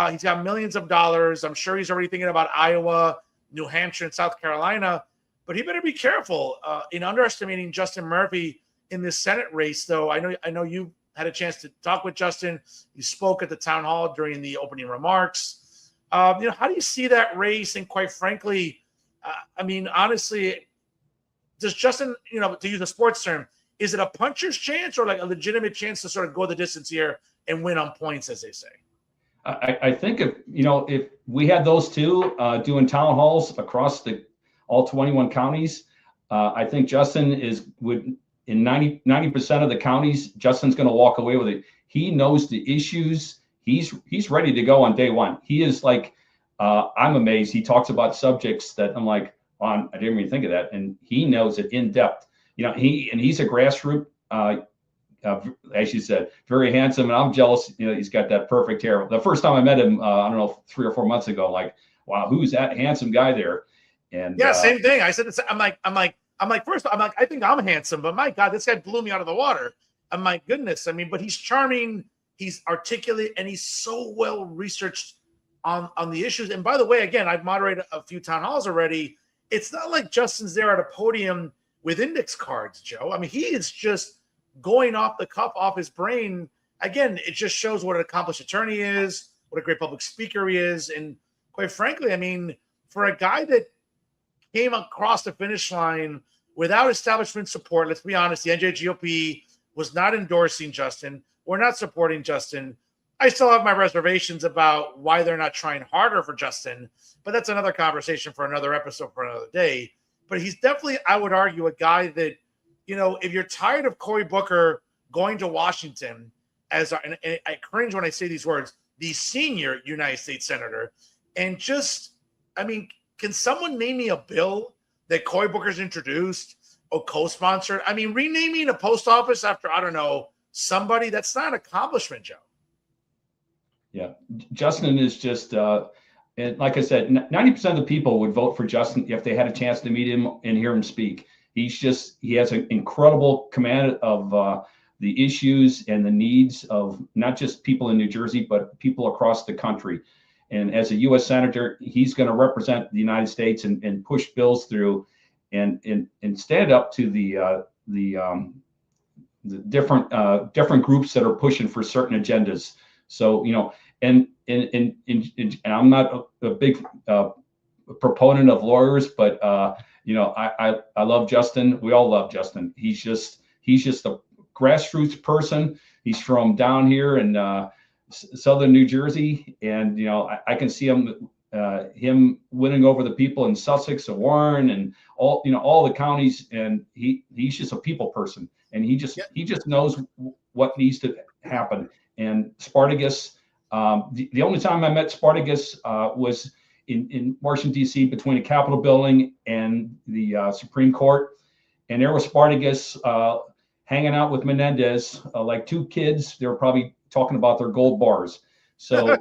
he's got millions of dollars. I'm sure he's already thinking about Iowa, New Hampshire, and South Carolina. But he better be careful in underestimating Justin Murphy in this Senate race, though. I know you had a chance to talk with Justin. You spoke at the town hall during the opening remarks. How do you see that race? And quite frankly, I mean, honestly, does Justin, to use a sports term, is it a puncher's chance or like a legitimate chance to sort of go the distance here and win on points, as they say? I think if we had those two doing town halls across all 21 counties, I think Justin would in 90% of the counties, Justin's going to walk away with it. He knows the issues. He's ready to go on day one. He is like, I'm amazed. He talks about subjects that I'm like, I didn't even think of that. And he knows it in depth. He's a grassroots, as you said, very handsome. And I'm jealous. He's got that perfect hair. The first time I met him, I don't know, 3 or 4 months ago, like, wow, who's that handsome guy there? And yeah, same thing. I said, I'm like, first, I'm like, I think I'm handsome, but my God, this guy blew me out of the water. And my goodness, I mean, but he's charming, he's articulate, and he's so well researched on the issues. And by the way, again, I've moderated a few town halls already. It's not like Justin's there at a podium with index cards, Joe. I mean, he is just going off the cuff, off his brain. Again, it just shows what an accomplished attorney is, what a great public speaker he is. And quite frankly, I mean, for a guy that came across the finish line without establishment support, let's be honest, the NJGOP was not endorsing Justin. We're not supporting Justin. I still have my reservations about why they're not trying harder for Justin, but that's another conversation for another episode for another day. But he's definitely, I would argue, a guy that, if you're tired of Cory Booker going to Washington and I cringe when I say these words, the senior United States Senator, and just, I mean, can someone name me a bill that Cory Booker's introduced or co-sponsored? I mean, renaming a post office after, I don't know, somebody, that's not an accomplishment, Joe. Yeah, Justin is just, and like I said, 90% of the people would vote for Justin if they had a chance to meet him and hear him speak. He has an incredible command of the issues and the needs of not just people in New Jersey, but people across the country. And as a U.S. Senator, he's going to represent the United States and push bills through and stand up to the different groups that are pushing for certain agendas. So, and I'm not a big proponent of lawyers, but I love Justin. We all love Justin. He's just a grassroots person. He's from down here in southern New Jersey, and I can see him winning over the people in Sussex and Warren and all the counties, and he's just a people person, and he just knows what needs to happen. And Spartacus, the only time I met Spartacus was in Washington, D.C., between the Capitol building and the Supreme Court. And there was Spartacus hanging out with Menendez, like two kids. They were probably talking about their gold bars. So,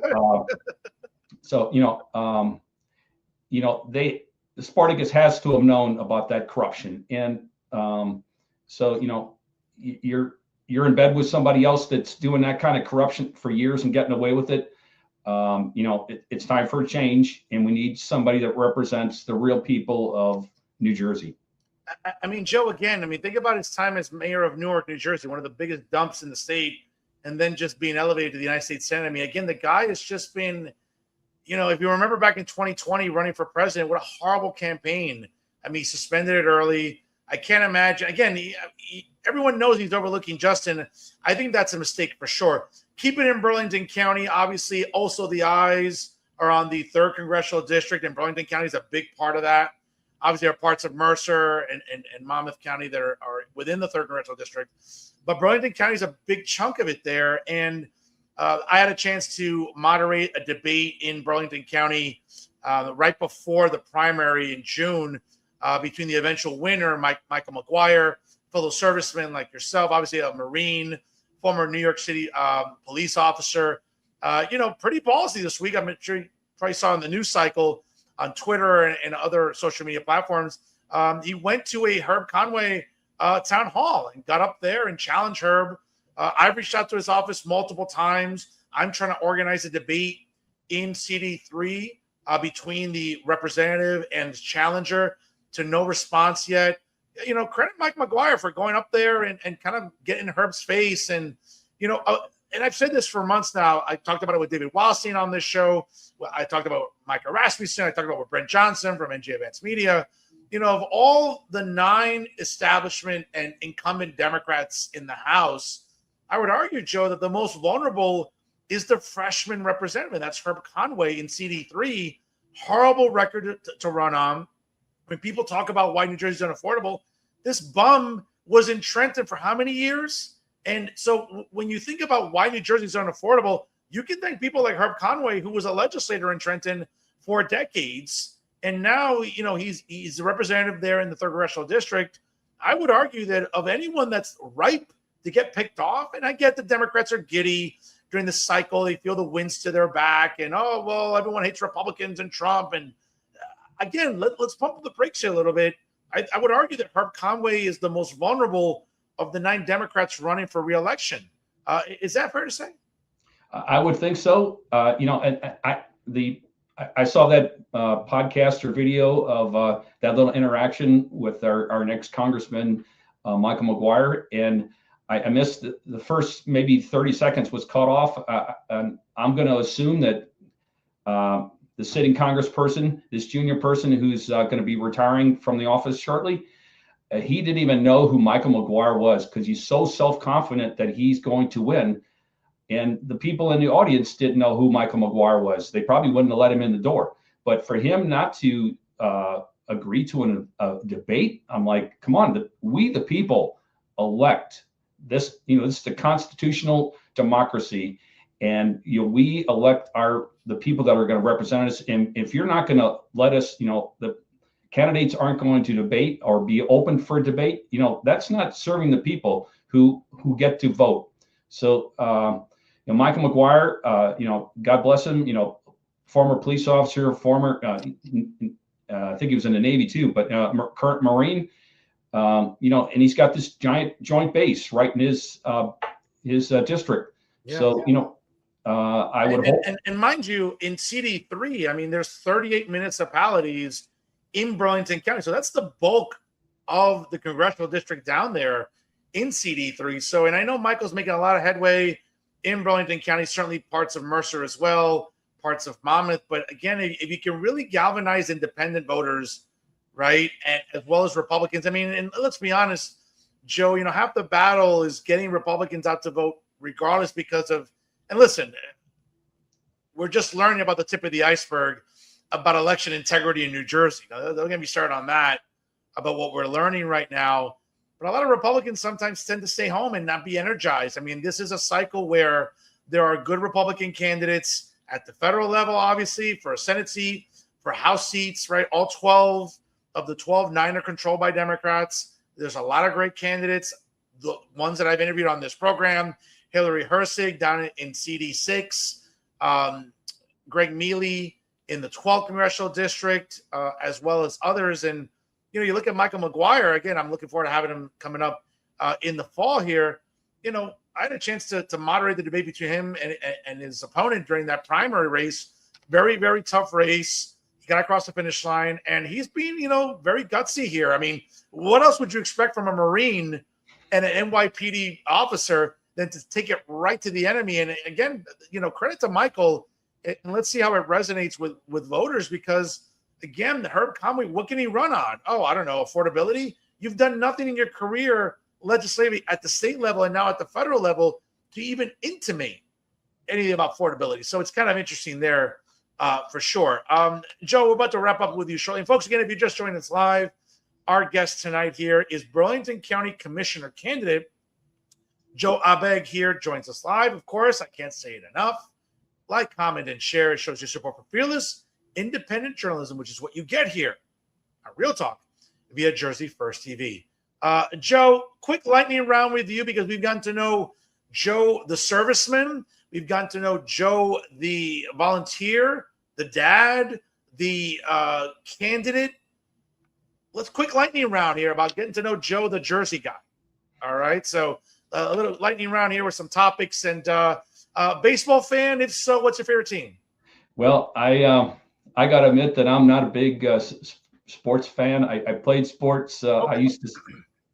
Spartacus has to have known about that corruption. And you're in bed with somebody else that's doing that kind of corruption for years and getting away with it. It's time for a change, and we need somebody that represents the real people of New Jersey. I mean, Joe, again, think about his time as mayor of Newark, New Jersey, one of the biggest dumps in the state, and then just being elevated to the United States Senate. I mean, again, the guy has just been if you remember back in 2020 running for president, what a horrible campaign. I mean, he suspended it early. I can't imagine. Again, everyone knows he's overlooking Justin. I think that's a mistake for sure. Keep it in Burlington County. Obviously, also the eyes are on the 3rd Congressional District, and Burlington County is a big part of that. Obviously, there are parts of Mercer and Monmouth County that are within the 3rd Congressional District. But Burlington County is a big chunk of it there. And I had a chance to moderate a debate in Burlington County right before the primary in June between the eventual winner, Michael McGuire, fellow serviceman like yourself, obviously a Marine, former New York City police officer. Pretty ballsy this week. I'm sure you probably saw in the news cycle on Twitter and other social media platforms. He went to a Herb Conway town hall and got up there and challenged Herb. I've reached out to his office multiple times. I'm trying to organize a debate in CD3 between the representative and the challenger, to no response yet. Credit Mike McGuire for going up there and kind of getting Herb's face. And, and I've said this for months now. I talked about it with David Wallstein on this show. I talked about Micah Rasmussen. I talked about with Brent Johnson from NJ Advanced Media. Of all the 9 establishment and incumbent Democrats in the House, I would argue, Joe, that the most vulnerable is the freshman representative. That's Herb Conway in CD3. Horrible record to run on. When people talk about why New Jersey's unaffordable, this bum was in Trenton for how many years? And so when you think about why New Jersey's unaffordable, you can thank people like Herb Conway, who was a legislator in Trenton for decades. And now, he's a representative there in the 3rd Congressional District. I would argue that of anyone that's ripe to get picked off, and I get the Democrats are giddy during the cycle. They feel the winds to their back and, everyone hates Republicans and Trump. And again, let's pump up the brakes here a little bit. I would argue that Herb Conway is the most vulnerable of the 9 Democrats running for re-election. Is that fair to say? I would think so. I saw that podcast or video of that little interaction with our next Congressman, Michael McGuire, and I missed the first maybe 30 seconds was cut off. And I'm going to assume that the sitting congressperson, this junior person who's going to be retiring from the office shortly, he didn't even know who Michael McGuire was, because he's so self-confident that he's going to win. And the people in the audience didn't know who Michael McGuire was. They probably wouldn't have let him in the door. But for him not to agree to a debate, I'm like, come on, we the people elect this. This is the constitutional democracy, and we elect the people that are going to represent us. And if you're not going to let us, the candidates aren't going to debate or be open for debate, that's not serving the people who get to vote. So, Michael McGuire, God bless him, former police officer, former, I think he was in the Navy too, but current Marine, and he's got this giant joint base right in his district. Yeah. So, I would hope. And mind you, in CD3, I mean, there's 38 municipalities in Burlington County. So that's the bulk of the congressional district down there in CD3. So, and I know Michael's making a lot of headway in Burlington County, certainly parts of Mercer as well, parts of Monmouth. But again, if you can really galvanize independent voters, right, and as well as Republicans, I mean, and let's be honest, Joe, half the battle is getting Republicans out to vote regardless because of, and listen, we're just learning about the tip of the iceberg about election integrity in New Jersey. They're going to be starting on that, about what we're learning right now. But a lot of Republicans sometimes tend to stay home and not be energized. I mean, this is a cycle where there are good Republican candidates at the federal level, obviously, for a Senate seat, for House seats, right? All 12 of the 12, 9 are controlled by Democrats. There's a lot of great candidates. The ones that I've interviewed on this program, Hillary Hersig down in CD6, Greg Mealy in the 12th Congressional District, as well as others. And, you look at Michael McGuire, again, I'm looking forward to having him coming up in the fall here. I had a chance to moderate the debate between him and his opponent during that primary race. Very, very tough race. He got across the finish line, and he's being, very gutsy here. I mean, what else would you expect from a Marine and an NYPD officer than to take it right to the enemy? And again, credit to Michael. and let's see how it resonates with voters. Because again, Herb Conway, what can he run on? Oh, I don't know, affordability. You've done nothing in your career legislatively at the state level and now at the federal level to even intimate anything about affordability. So it's kind of interesting there for sure. Joe, we're about to wrap up with you shortly. And folks, again, if you just joined us live, our guest tonight here is Burlington County Commissioner candidate Joe Abegg here, joins us live. Of course, I can't say it enough. Like, comment, and share. It shows your support for fearless, independent journalism, which is what you get here on Real Talk via Jersey First TV. Joe, quick lightning round with you because we've gotten to know Joe, the serviceman. We've gotten to know Joe, the volunteer, the dad, the candidate. Let's quick lightning round here about getting to know Joe, the Jersey guy. All right. So a little lightning round here with some topics. And baseball fan, if so, what's your favorite team? Well, I got to admit that I'm not a big sports fan. I played sports. Okay. I used to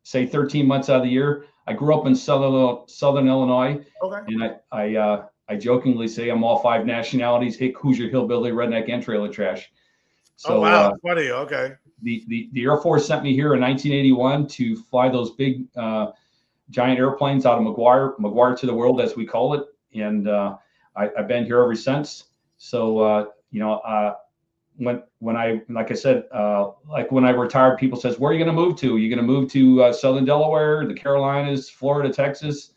say 13 months out of the year. I grew up in Southern Illinois, Okay. and I jokingly say I'm all 5 nationalities: hick, Hoosier, hillbilly, redneck, and trailer trash. So, oh wow, funny. Okay. The Air Force sent me here in 1981 to fly those big giant airplanes out of McGuire to the world, as we call it, and I've been here ever since. So when I, like I said, like when I retired, people says, where are you going to move to? You're going to move to Southern Delaware, the Carolinas, Florida, Texas?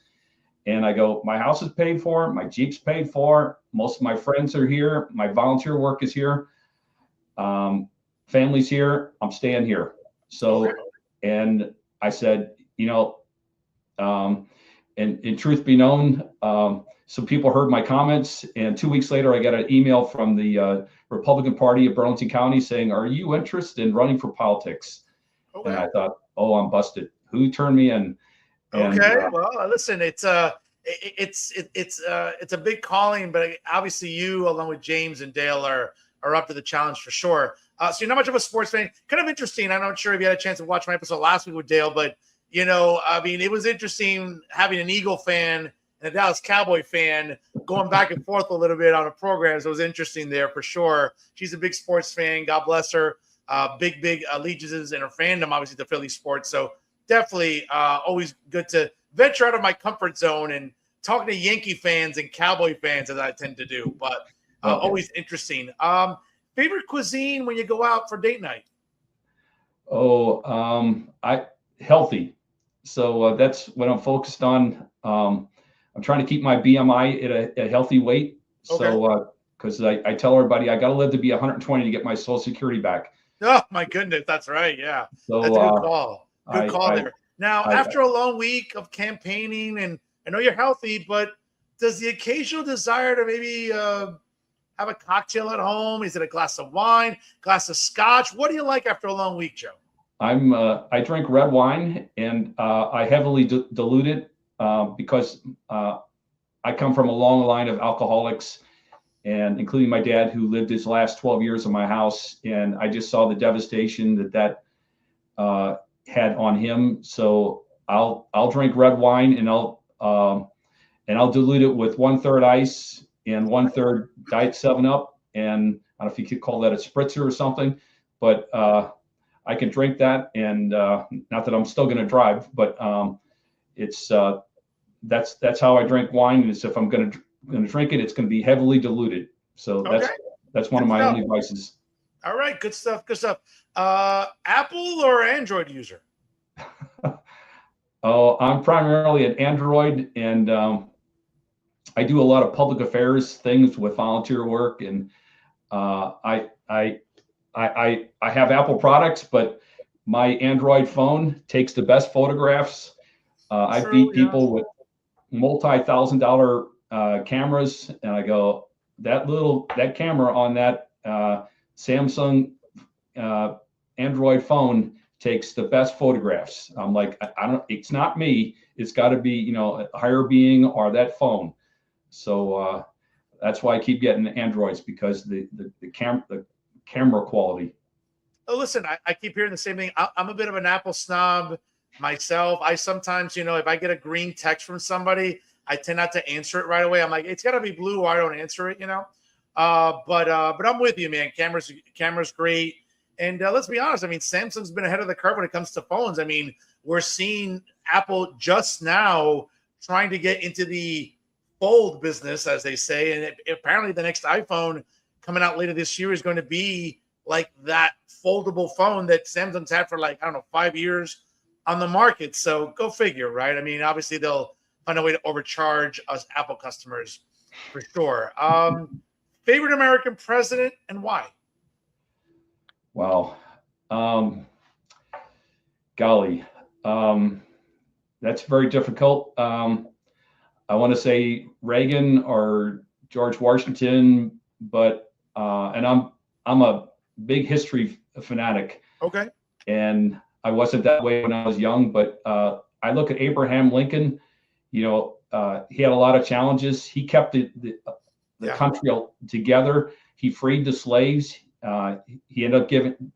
And I go, my house is paid for, my Jeep's paid for, most of my friends are here, my volunteer work is here, family's here, I'm staying here. So, and I said, and truth be known, some people heard my comments, and 2 weeks later, I got an email from the Republican Party of Burlington County saying, "Are you interested in running for politics?" Okay. And I thought, "Oh, I'm busted. Who turned me in?" And, okay. Well, listen, it's a big calling, but obviously you, along with James and Dale, are up to the challenge for sure. So you're not much of a sports fan. Kind of interesting. I'm not sure if you had a chance to watch my episode last week with Dale, but I mean, it was interesting having an Eagle fan and a Dallas Cowboy fan going back and forth a little bit on a program. So it was interesting there for sure. She's a big sports fan. God bless her. Big allegiances and her fandom, obviously, to Philly sports. So definitely always good to venture out of my comfort zone and talking to Yankee fans and Cowboy fans, as I tend to do. But always interesting. Favorite cuisine when you go out for date night? Oh, healthy. So that's what I'm focused on. I'm trying to keep my BMI at a healthy weight. Okay. So, because I tell everybody I got to live to be 120 to get my Social Security back. Oh my goodness, that's right. Yeah, so, that's a good call. Good call there. Now, after a long week of campaigning, and I know you're healthy, but does the occasional desire to maybe have a cocktail at home? Is it a glass of wine, glass of scotch? What do you like after a long week, Joe? I drink red wine, and I heavily dilute it because I come from a long line of alcoholics, and including my dad, who lived his last 12 years in my house, and I just saw the devastation that had on him. So I'll drink red wine, and I'll dilute it with 1/3 ice and 1/3 Diet 7-Up, and I don't know if you could call that a spritzer or something, but I can drink that, and not that I'm still going to drive, but it's that's how I drink wine. Is if I'm going to drink it, it's going to be heavily diluted. So that's one of my only vices. All right, good stuff. Good stuff. Apple or Android user? Oh, I'm primarily an Android, and I do a lot of public affairs things with volunteer work, and I have Apple products, but my Android phone takes the best photographs. I beat people with multi-$1,000 cameras, and I go, that camera on that Samsung Android phone takes the best photographs. I'm like, it's not me. It's got to be, a higher being or that phone. So that's why I keep getting Androids, because the camera quality. Oh, listen, I keep hearing the same thing. I'm a bit of an Apple snob myself. I sometimes, if I get a green text from somebody, I tend not to answer it right away. I'm like, it's got to be blue or I don't answer it, But I'm with you, man. Camera's great. And let's be honest. I mean, Samsung's been ahead of the curve when it comes to phones. I mean, we're seeing Apple just now trying to get into the fold business, as they say. And apparently the next iPhone coming out later this year is going to be like that foldable phone that Samsung's had for like, I don't know, 5 years on the market. So go figure, right? I mean, obviously they'll find a way to overcharge us Apple customers for sure. Favorite American president and why? Wow. Golly. That's very difficult. I want to say Reagan or George Washington, but and I'm a big history fanatic. Okay. And I wasn't that way when I was young, but I look at Abraham Lincoln. You know, he had a lot of challenges. He kept the country together. He freed the slaves. He ended up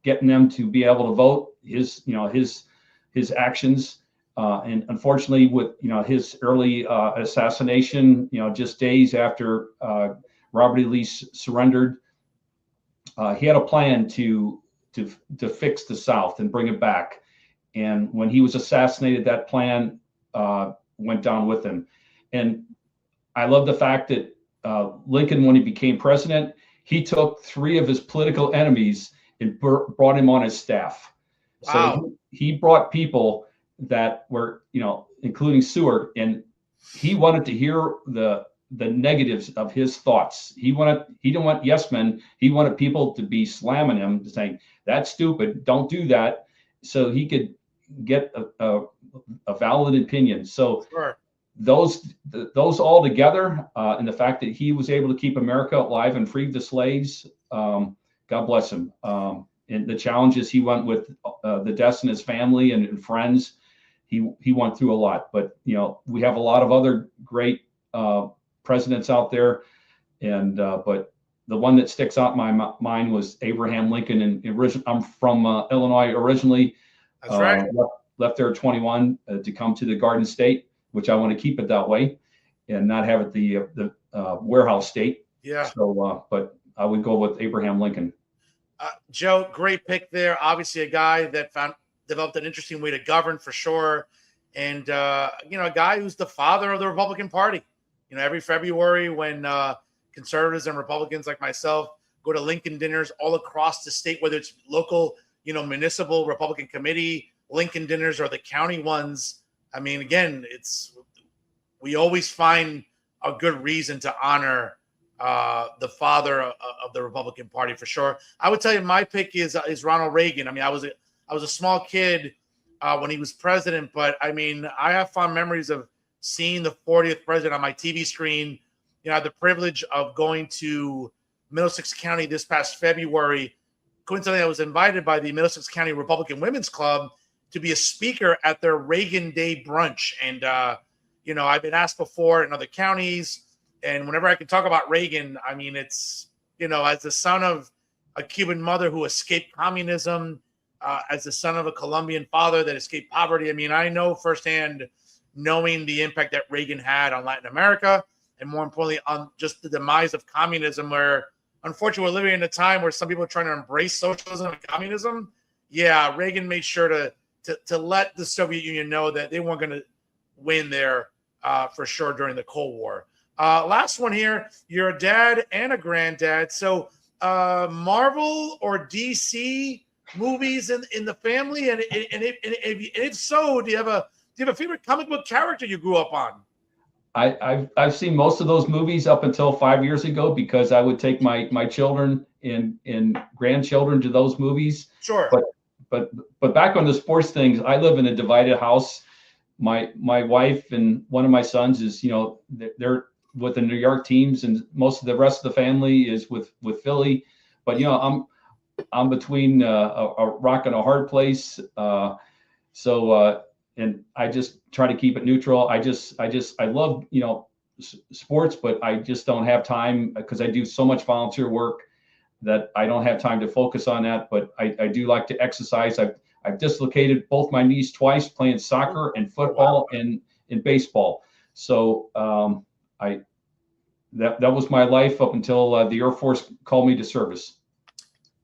getting them to be able to vote. His actions, and unfortunately, with his early assassination, just days after Robert E. Lee surrendered, he had a plan to fix the South and bring it back. And when he was assassinated, that plan went down with him. And I love the fact that Lincoln, when he became president, he took 3 of his political enemies and brought him on his staff. Wow. So he brought people that were, including Seward, and he wanted to hear the negatives of his thoughts. He didn't want yes men. He wanted people to be slamming him, saying, "That's stupid. Don't do that," so he could get a valid opinion. So sure. Those all together, and the fact that he was able to keep America alive and free the slaves, God bless him. And the challenges he went with, the deaths in his family and friends, he went through a lot. But we have a lot of other great presidents out there, and but the one that sticks out in my mind was Abraham Lincoln. And I'm from Illinois originally. That's right. Left there at 21 to come to the Garden State, which I want to keep it that way and not have it the warehouse state. Yeah. So, but I would go with Abraham Lincoln. Joe, great pick there. Obviously a guy that developed an interesting way to govern for sure. And, a guy who's the father of the Republican Party. Every February when conservatives and Republicans like myself go to Lincoln dinners all across the state, whether it's local, municipal Republican committee, Lincoln dinners, or the county ones. I mean, again, we always find a good reason to honor the father of the Republican Party for sure. I would tell you my pick is Ronald Reagan. I mean, I was a small kid when he was president, but I mean, I have fond memories of seeing the 40th president on my TV screen. I had the privilege of going to Middlesex County this past February. Coincidentally, I was invited by the Middlesex County Republican Women's Club to be a speaker at their Reagan Day brunch. And, I've been asked before in other counties, and whenever I can talk about Reagan, I mean, it's, as the son of a Cuban mother who escaped communism, as the son of a Colombian father that escaped poverty. I mean, I know firsthand, knowing the impact that Reagan had on Latin America, and more importantly, on just the demise of communism, where unfortunately we're living in a time where some people are trying to embrace socialism and communism. Yeah, Reagan made sure to let the Soviet Union know that they weren't going to win there for sure during the Cold War. Last one here, you're a dad and a granddad. So Marvel or DC movies in the family? And if so, do you have a favorite comic book character you grew up on? I've seen most of those movies up until 5 years ago, because I would take my children and grandchildren to those movies. Sure. But back on the sports things, I live in a divided house. My wife and one of my sons is, they're with the New York teams, and most of the rest of the family is with Philly. But I'm between a rock and a hard place. And I just try to keep it neutral. I love, sports, but I just don't have time because I do so much volunteer work that I don't have time to focus on that. But I do like to exercise. I've dislocated both my knees twice playing soccer and football and baseball. So that was my life up until the Air Force called me to service.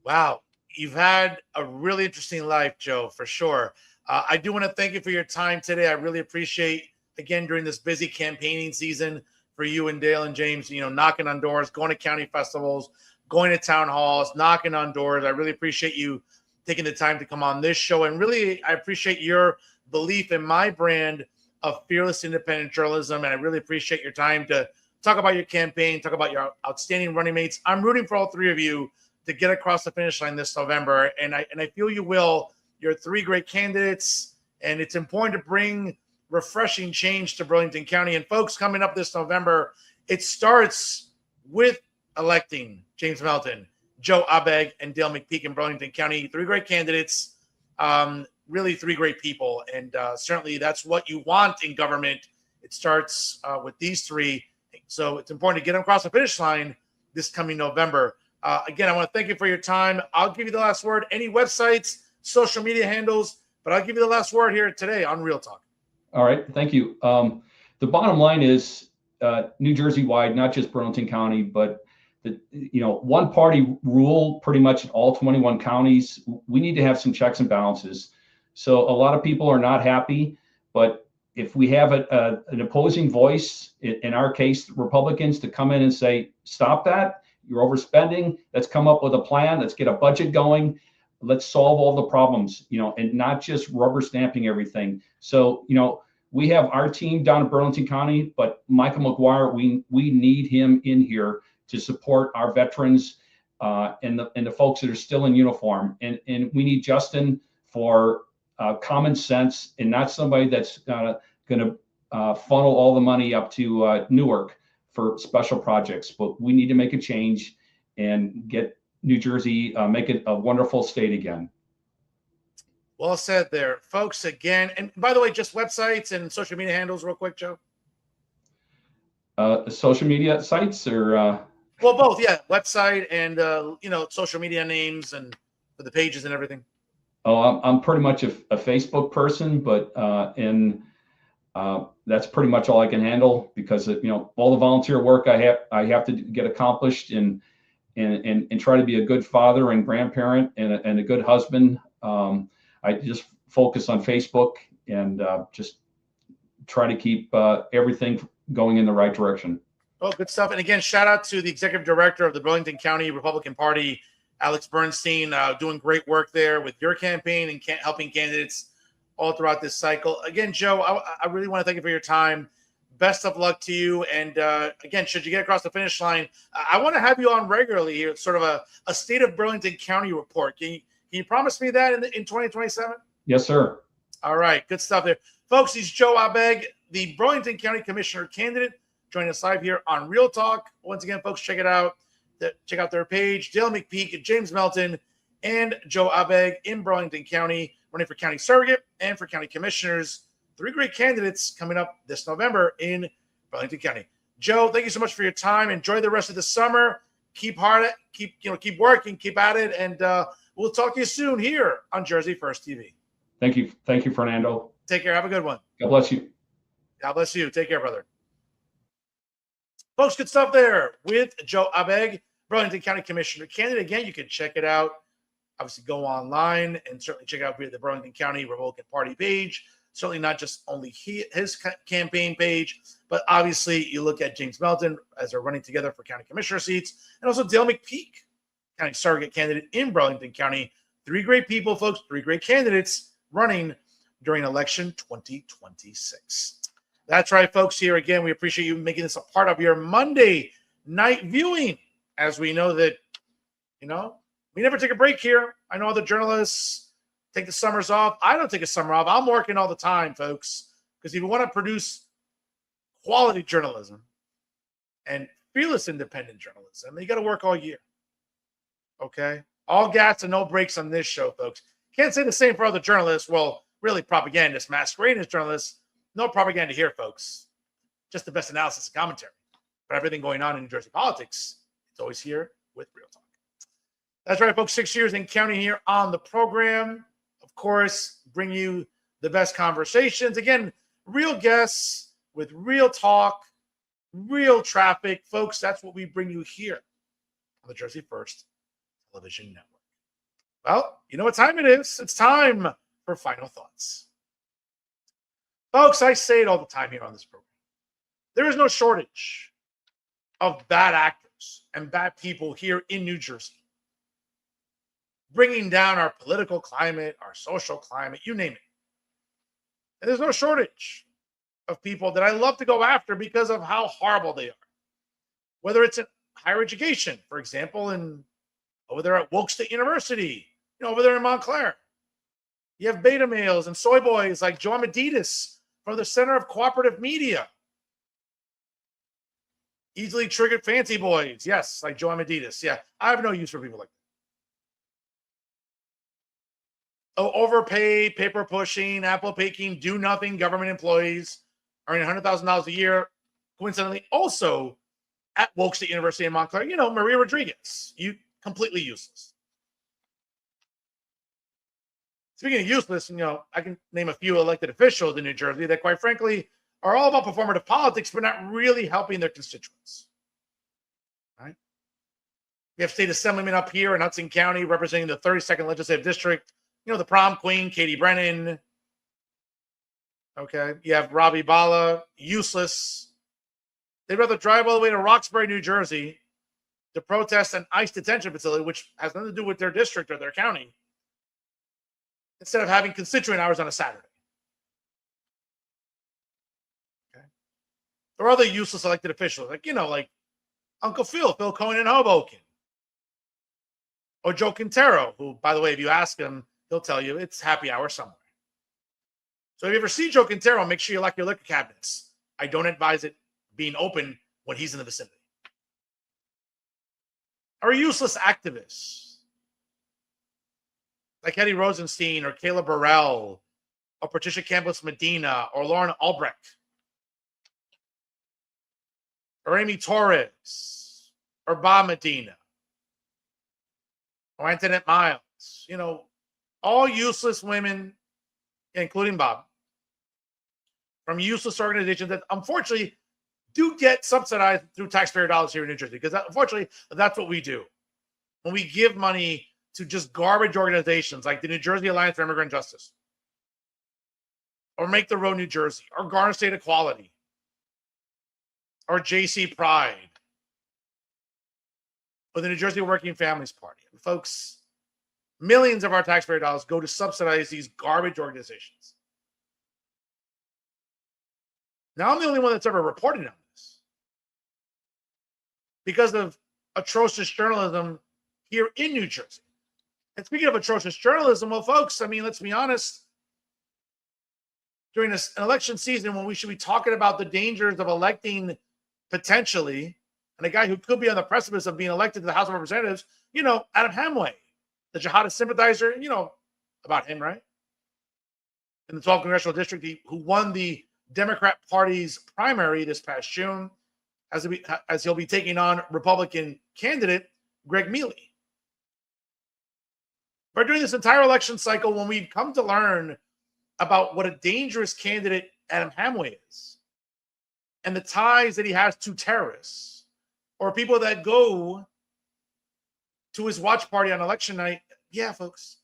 Wow. You've had a really interesting life, Joe, for sure. I do want to thank you for your time today. I really appreciate, again, during this busy campaigning season for you and Dale and James, knocking on doors, going to county festivals, going to town halls, knocking on doors. I really appreciate you taking the time to come on this show. And really, I appreciate your belief in my brand of fearless independent journalism. And I really appreciate your time to talk about your campaign, talk about your outstanding running mates. I'm rooting for all three of you to get across the finish line this November. And I feel you will. You're three great candidates, and it's important to bring refreshing change to Burlington County. And folks, coming up this November, it starts with electing James Melton, Joe Abegg, and Dale McPeak in Burlington County. Three great candidates, really three great people. And certainly that's what you want in government. It starts with these three. So it's important to get them across the finish line this coming November. Again, I want to thank you for your time. I'll give you the last word. Any websites, social media handles, but I'll give you the last word here today on Real Talk. All right. Thank you. The bottom line is New Jersey wide, not just Burlington County, but one party rule pretty much in all 21 counties. We need to have some checks and balances. So a lot of people are not happy, but if we have an opposing voice, in our case, Republicans, to come in and say, stop that, you're overspending, let's come up with a plan, let's get a budget going, let's solve all the problems, and not just rubber stamping everything. So, we have our team down in Burlington County, but Michael McGuire, we need him in here to support our veterans and the folks that are still in uniform. And we need Justin for common sense and not somebody that's going to funnel all the money up to Newark for special projects. But we need to make a change and get New Jersey, make it a wonderful state again. Well said there, folks. Again, and by the way, just websites and social media handles real quick, Joe. Social media sites or? Well, both, yeah. Website and, social media names and for the pages and everything. Oh, I'm pretty much a Facebook person, but that's pretty much all I can handle because of, all the volunteer work I have to get accomplished and try to be a good father and grandparent and a good husband. I just focus on Facebook and just try to keep everything going in the right direction. Oh, good stuff. And again, shout out to the executive director of the Burlington County Republican Party, Alex Bernstein, doing great work there with your campaign and helping candidates all throughout this cycle. Again, Joe, I really want to thank you for your time. Best of luck to you. And again, should you get across the finish line, I want to have you on regularly here. It's sort of a state of Burlington County report. Can you promise me that in 2027? Yes, sir. All right. Good stuff there. Folks, he's Joe Abegg, the Burlington County Commissioner candidate, joining us live here on Real Talk. Once again, folks, check it out. Check out their page. Dale McPeak, James Melton, and Joe Abegg in Burlington County, running for county surrogate and for county commissioners. Three great candidates coming up this November in Burlington County. Joe, thank you so much for your time. Enjoy the rest of the summer. Keep hard at, keep working, keep at it, and we'll talk to you soon here on Jersey First TV. Thank you, Fernando. Take care. Have a good one. God bless you. God bless you. Take care, brother. Folks, good stuff there with Joe Abegg, Burlington County Commissioner candidate. Again, you can check it out. Obviously, go online and certainly check out the Burlington County Republican Party page. Certainly not just only his campaign page, but obviously you look at James Melton as they're running together for county commissioner seats, and also Dale McPeak, county surrogate candidate in Burlington County. Three great people, folks, three great candidates running during election 2026. That's right, folks. Here again, we appreciate you making this a part of your Monday night viewing, as we know that, we never take a break here. I know other journalists take the summers off. I don't take a summer off. I'm working all the time, folks, because if you want to produce quality journalism and fearless independent journalism, you got to work all year. Okay? All gas and no breaks on this show, folks. Can't say the same for other journalists. Well, really propagandists, masquerading as journalists. No propaganda here, folks. Just the best analysis and commentary. But everything going on in New Jersey politics, it's always here with Real Talk. That's right, folks. 6 years and counting here on the program. Of course, bring you the best conversations. Again, real guests with real talk, real traffic. Folks, that's what we bring you here on the Jersey First Television Network. Well, you know what time it is. It's time for final thoughts. Folks, I say it all the time here on this program. There is no shortage of bad actors and bad people here in New Jersey, bringing down our political climate, our social climate, you name it. And there's no shortage of people that I love to go after because of how horrible they are. Whether it's in higher education, for example, and over there at Woke State University, over there in Montclair. You have beta males and soy boys like Joe Ameditis from the Center of Cooperative Media. Easily triggered fancy boys. Yes, like Joe Ameditis. Yeah, I have no use for people like that. Oh, overpaid, paper pushing, apple picking, do nothing government employees earning $100,000 a year. Coincidentally, also at Woke State University in Montclair, Maria Rodriguez. You completely useless. Speaking of useless, I can name a few elected officials in New Jersey that, quite frankly, are all about performative politics, but not really helping their constituents. Right? We have state assemblymen up here in Hudson County representing the 32nd Legislative District. The prom queen, Katie Brennan. Okay. You have Robbie Bala, useless. They'd rather drive all the way to Roxbury, New Jersey to protest an ICE detention facility, which has nothing to do with their district or their county, instead of having constituent hours on a Saturday. Okay. There are other useless elected officials, like Uncle Phil Cohen in Hoboken. Or Joe Quintero, who, by the way, if you ask him, he'll tell you it's happy hour somewhere. So if you ever see Joe Quintero, make sure you lock your liquor cabinets. I don't advise it being open when he's in the vicinity. Or useless activists like Eddie Rosenstein or Caleb Burrell or Patricia Campos Medina or Lauren Albrecht or Amy Torres or Bob Medina or Antoinette Miles. All useless women, including Bob, from useless organizations that unfortunately do get subsidized through taxpayer dollars here in New Jersey, because unfortunately that's what we do. When we give money to just garbage organizations like the New Jersey Alliance for Immigrant Justice, or Make the Road New Jersey, or Garner State Equality, or JC Pride, or the New Jersey Working Families Party. And folks, millions of our taxpayer dollars go to subsidize these garbage organizations. Now, I'm the only one that's ever reported on this because of atrocious journalism here in New Jersey. And speaking of atrocious journalism, well, folks, let's be honest. During an election season when we should be talking about the dangers of electing potentially, and a guy who could be on the precipice of being elected to the House of Representatives, Adam Hamway, the jihadist sympathizer, about him, right? In the 12th Congressional District, who won the Democrat Party's primary this past June, as he'll be taking on Republican candidate Greg Mealy. But during this entire election cycle, when we've come to learn about what a dangerous candidate Adam Hamway is, and the ties that he has to terrorists, or people that go to his watch party on election night, yeah, folks,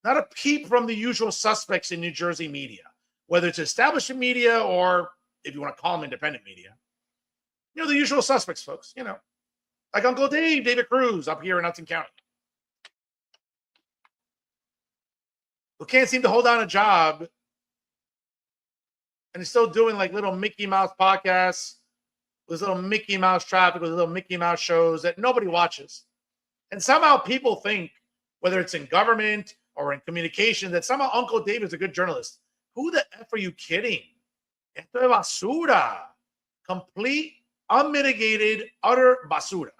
not a peep from the usual suspects in New Jersey media, whether it's establishment media or, if you want to call them, independent media. The usual suspects, folks, like Uncle Dave, David Cruz up here in Hudson County, who can't seem to hold down a job and is still doing like little Mickey Mouse podcasts with little Mickey Mouse traffic, with little Mickey Mouse shows that nobody watches. And somehow people think, whether it's in government or in communication, that somehow Uncle Dave is a good journalist. Who the F are you kidding? Esto es basura. Complete, unmitigated, utter basura.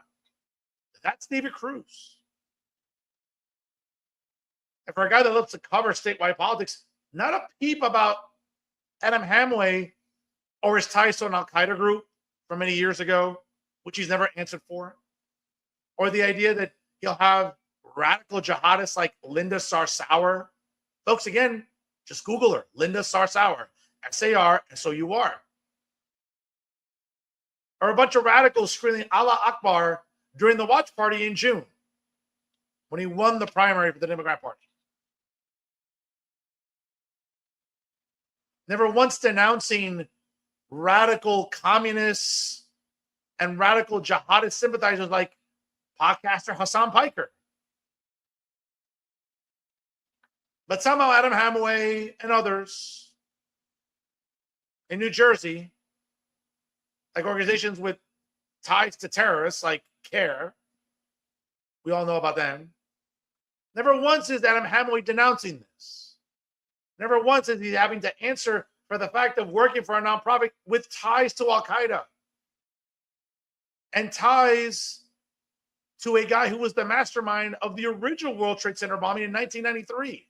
That's David Cruz. And for a guy that loves to cover statewide politics, not a peep about Adam Hamway or his ties to an Al-Qaeda group from many years ago, which he's never answered for. Or the idea that he'll have radical jihadists like Linda Sarsour. Folks, again, just Google her, Linda Sarsour, S-A-R, S-O-U-R. or a bunch of radicals screaming Allah Akbar during the watch party in June when he won the primary for the Democrat Party. Never once denouncing radical communists and radical jihadist sympathizers like podcaster Hassan Piker. But somehow Adam Hamaway and others in New Jersey, like organizations with ties to terrorists like CARE, we all know about them, never once is Adam Hamaway denouncing this. Never once is he having to answer for the fact of working for a nonprofit with ties to Al-Qaeda and ties to a guy who was the mastermind of the original World Trade Center bombing in 1993.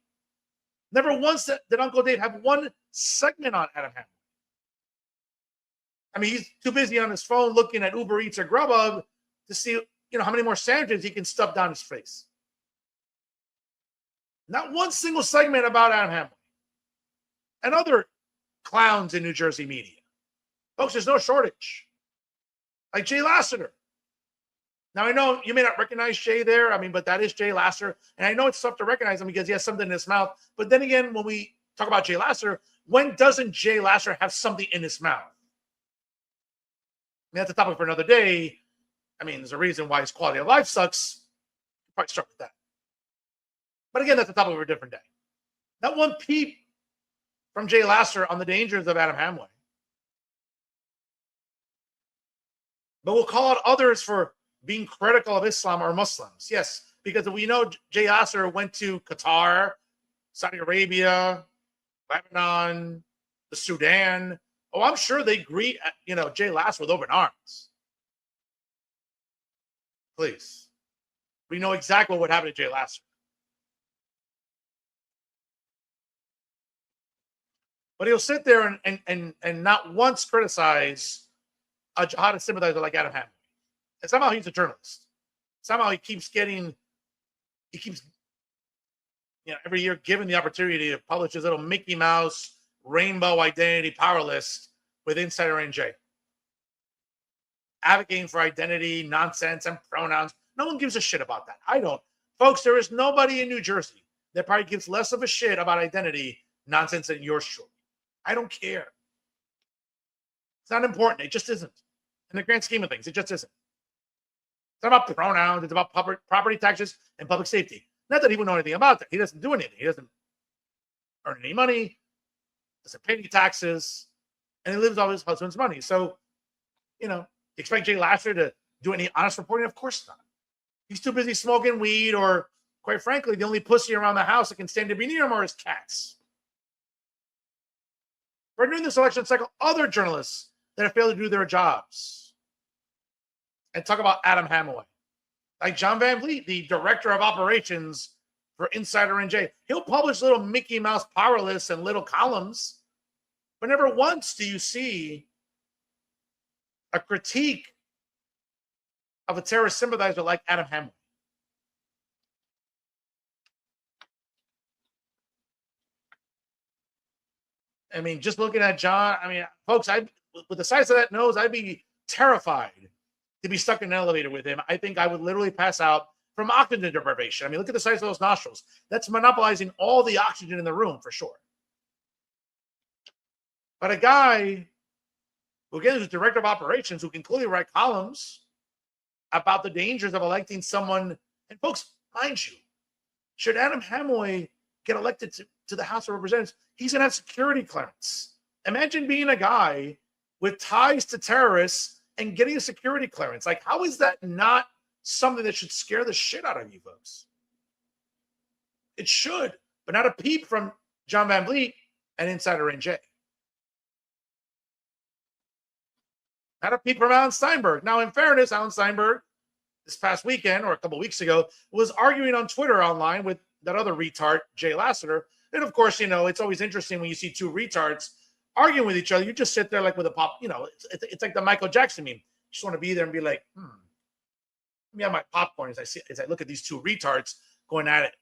Never once did Uncle Dave have one segment on Adam Hamaway. I mean, he's too busy on his phone looking at Uber Eats or Grubhub to see, how many more sandwiches he can stuff down his face. Not one single segment about Adam Hamaway and other clowns in New Jersey media. Folks, there's no shortage. Like Jay Lassiter. Now, I know you may not recognize Jay there. But that is Jay Lassiter. And I know it's tough to recognize him because he has something in his mouth. But then again, when we talk about Jay Lassiter, when doesn't Jay Lassiter have something in his mouth? That's a topic for another day. There's a reason why his quality of life sucks. We'll probably start with that. But again, that's a topic for a different day. Not one peep from Jay Lassiter on the dangers of Adam Hamaway. But we'll call out others for being critical of Islam or Muslims. Yes, because we know Jay Lassiter went to Qatar, Saudi Arabia, Lebanon, the Sudan. Oh, I'm sure they greet, Jay Lassiter with open arms. Please. We know exactly what happened to Jay Lassiter. But he'll sit there and not once criticize a jihadist sympathizer like Adam Hamaway. And somehow he's a journalist. Somehow he keeps every year given the opportunity to publish his little Mickey Mouse rainbow identity power list with Insider NJ. Advocating for identity, nonsense, and pronouns. No one gives a shit about that. I don't. Folks, there is nobody in New Jersey that probably gives less of a shit about identity, nonsense than yours truly. I don't care. It's not important. It just isn't. In the grand scheme of things, it just isn't. It's not about pronouns. It's about property taxes and public safety. Not that he would know anything about that. He doesn't do anything. He doesn't earn any money, doesn't pay any taxes, and he lives off his husband's money. So, expect Jay Lassiter to do any honest reporting? Of course not. He's too busy smoking weed, or, quite frankly, the only pussy around the house that can stand to be near him are his cats. But during this election cycle, other journalists that have failed to do their jobs and talk about Adam Hamaway, like John Van Vliet, the director of operations for Insider NJ. He'll publish little Mickey Mouse power lists and little columns, but never once do you see a critique of a terrorist sympathizer like Adam Hamaway. Just looking at John, folks, with the size of that nose, I'd be terrified to be stuck in an elevator with him. I think I would literally pass out from oxygen deprivation. Look at the size of those nostrils. That's monopolizing all the oxygen in the room for sure. But a guy who, again, is director of operations, who can clearly write columns about the dangers of electing someone. And folks, mind you, should Adam Hamaway get elected to the House of Representatives, he's going to have security clearance. Imagine being a guy with ties to terrorists and getting a security clearance. How is that not something that should scare the shit out of you folks? It should, but not a peep from John Van Vliet and Insider NJ. Not a peep from Alan Steinberg. Now, in fairness, Alan Steinberg, this past weekend or a couple weeks ago, was arguing on Twitter online with that other retard, Jay Lassiter. And of course, it's always interesting when you see two retards arguing with each other. You just sit there with a pop, it's like the Michael Jackson meme. You just want to be there and be like, let me have my popcorn as I look at these two retards going at it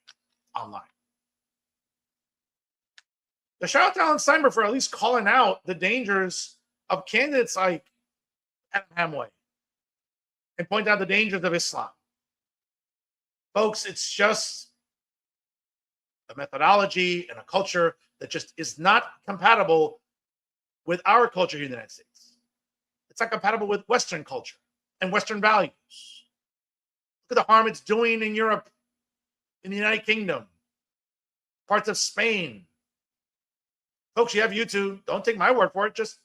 online. The shout out to Alan Steinberg for at least calling out the dangers of candidates like Adam Hamway and point out the dangers of Islam. Folks, it's just a methodology and a culture that just is not compatible with our culture here in the United States. It's not compatible with Western culture and Western values. Look at the harm it's doing in Europe, in the United Kingdom, parts of Spain. Folks, you have YouTube. Don't take my word for it. Just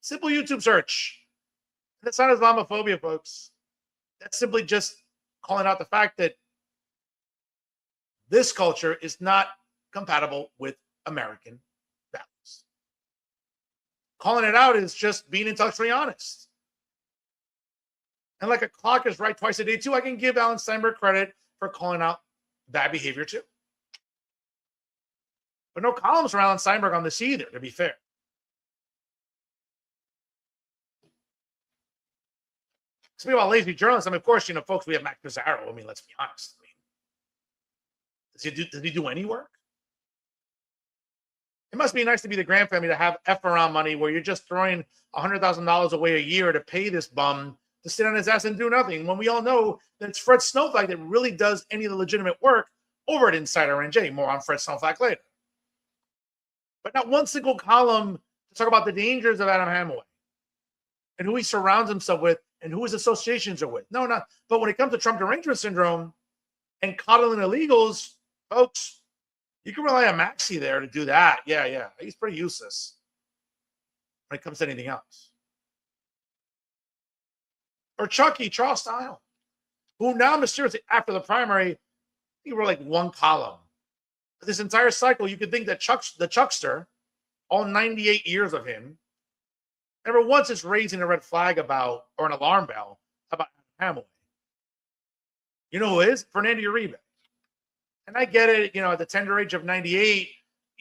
simple YouTube search. That's not Islamophobia, folks. That's simply just calling out the fact that this culture is not compatible with American values. Calling it out is just being intellectually honest. And like a clock is right twice a day too, I can give Alan Steinberg credit for calling out that behavior too. But no columns from Alan Steinberg on this either, to be fair. Speaking about lazy journalists, I mean, of course, folks, we have Mac Pizarro. I mean, let's be honest. Does he do any work? It must be nice to be the Graham family to have Efferon money where you're just throwing $100,000 away a year to pay this bum to sit on his ass and do nothing, when we all know that it's Fred Snowflake that really does any of the legitimate work over at Insider NJ. More on Fred Snowflake later. But not one single column to talk about the dangers of Adam Hamway and who he surrounds himself with and who his associations are with. No, not. But when it comes to Trump derangement syndrome and coddling illegals, folks, you can rely on Maxie there to do that. Yeah. He's pretty useless when it comes to anything else. Or Chucky, Charles Style, who now mysteriously after the primary, he wrote like one column. But this entire cycle, you could think that the Chuckster, all 98 years of him, never once is raising a red flag about, or an alarm bell about Hamway. You know who is? Fernando Uribe. And I get it, at the tender age of 98,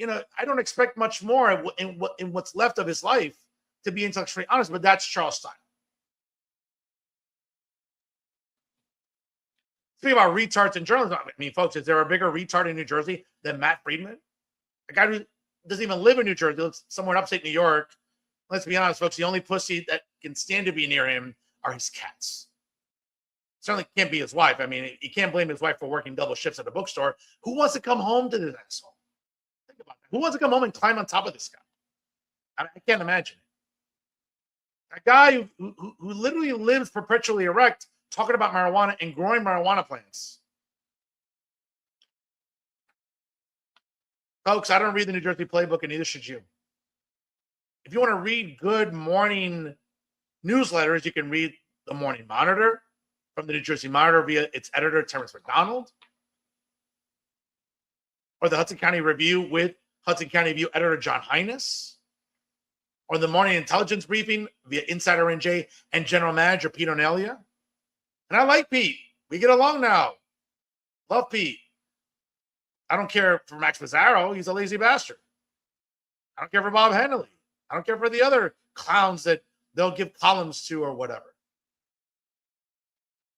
I don't expect much more in what's left of his life to be intellectually honest, but that's Charles Style. Speaking about retards in journalism, I mean, folks, is there a bigger retard in New Jersey than Matt Friedman? A guy who doesn't even live in New Jersey, lives somewhere in upstate New York. Let's be honest, folks, the only pussy that can stand to be near him are his cats. Certainly can't be his wife. I mean, he can't blame his wife for working double shifts at a bookstore. Who wants to come home to this asshole? Think about that. Who wants to come home and climb on top of this guy? I can't imagine it. A guy who literally lives perpetually erect, talking about marijuana and growing marijuana plants. Folks, I don't read the New Jersey Playbook, and neither should you. If you want to read good morning newsletters, you can read the Morning Monitor from the New Jersey Monitor via its editor, Terrence McDonald, or the Hudson County Review with Hudson County Review editor John Hines, or the Morning Intelligence Briefing via Insider NJ and General Manager Pete Onelia. And I like Pete. We get along now. Love Pete. I don't care for Max Pizarro. He's a lazy bastard. I don't care for Bob Henley. I don't care for the other clowns that they'll give columns to or whatever.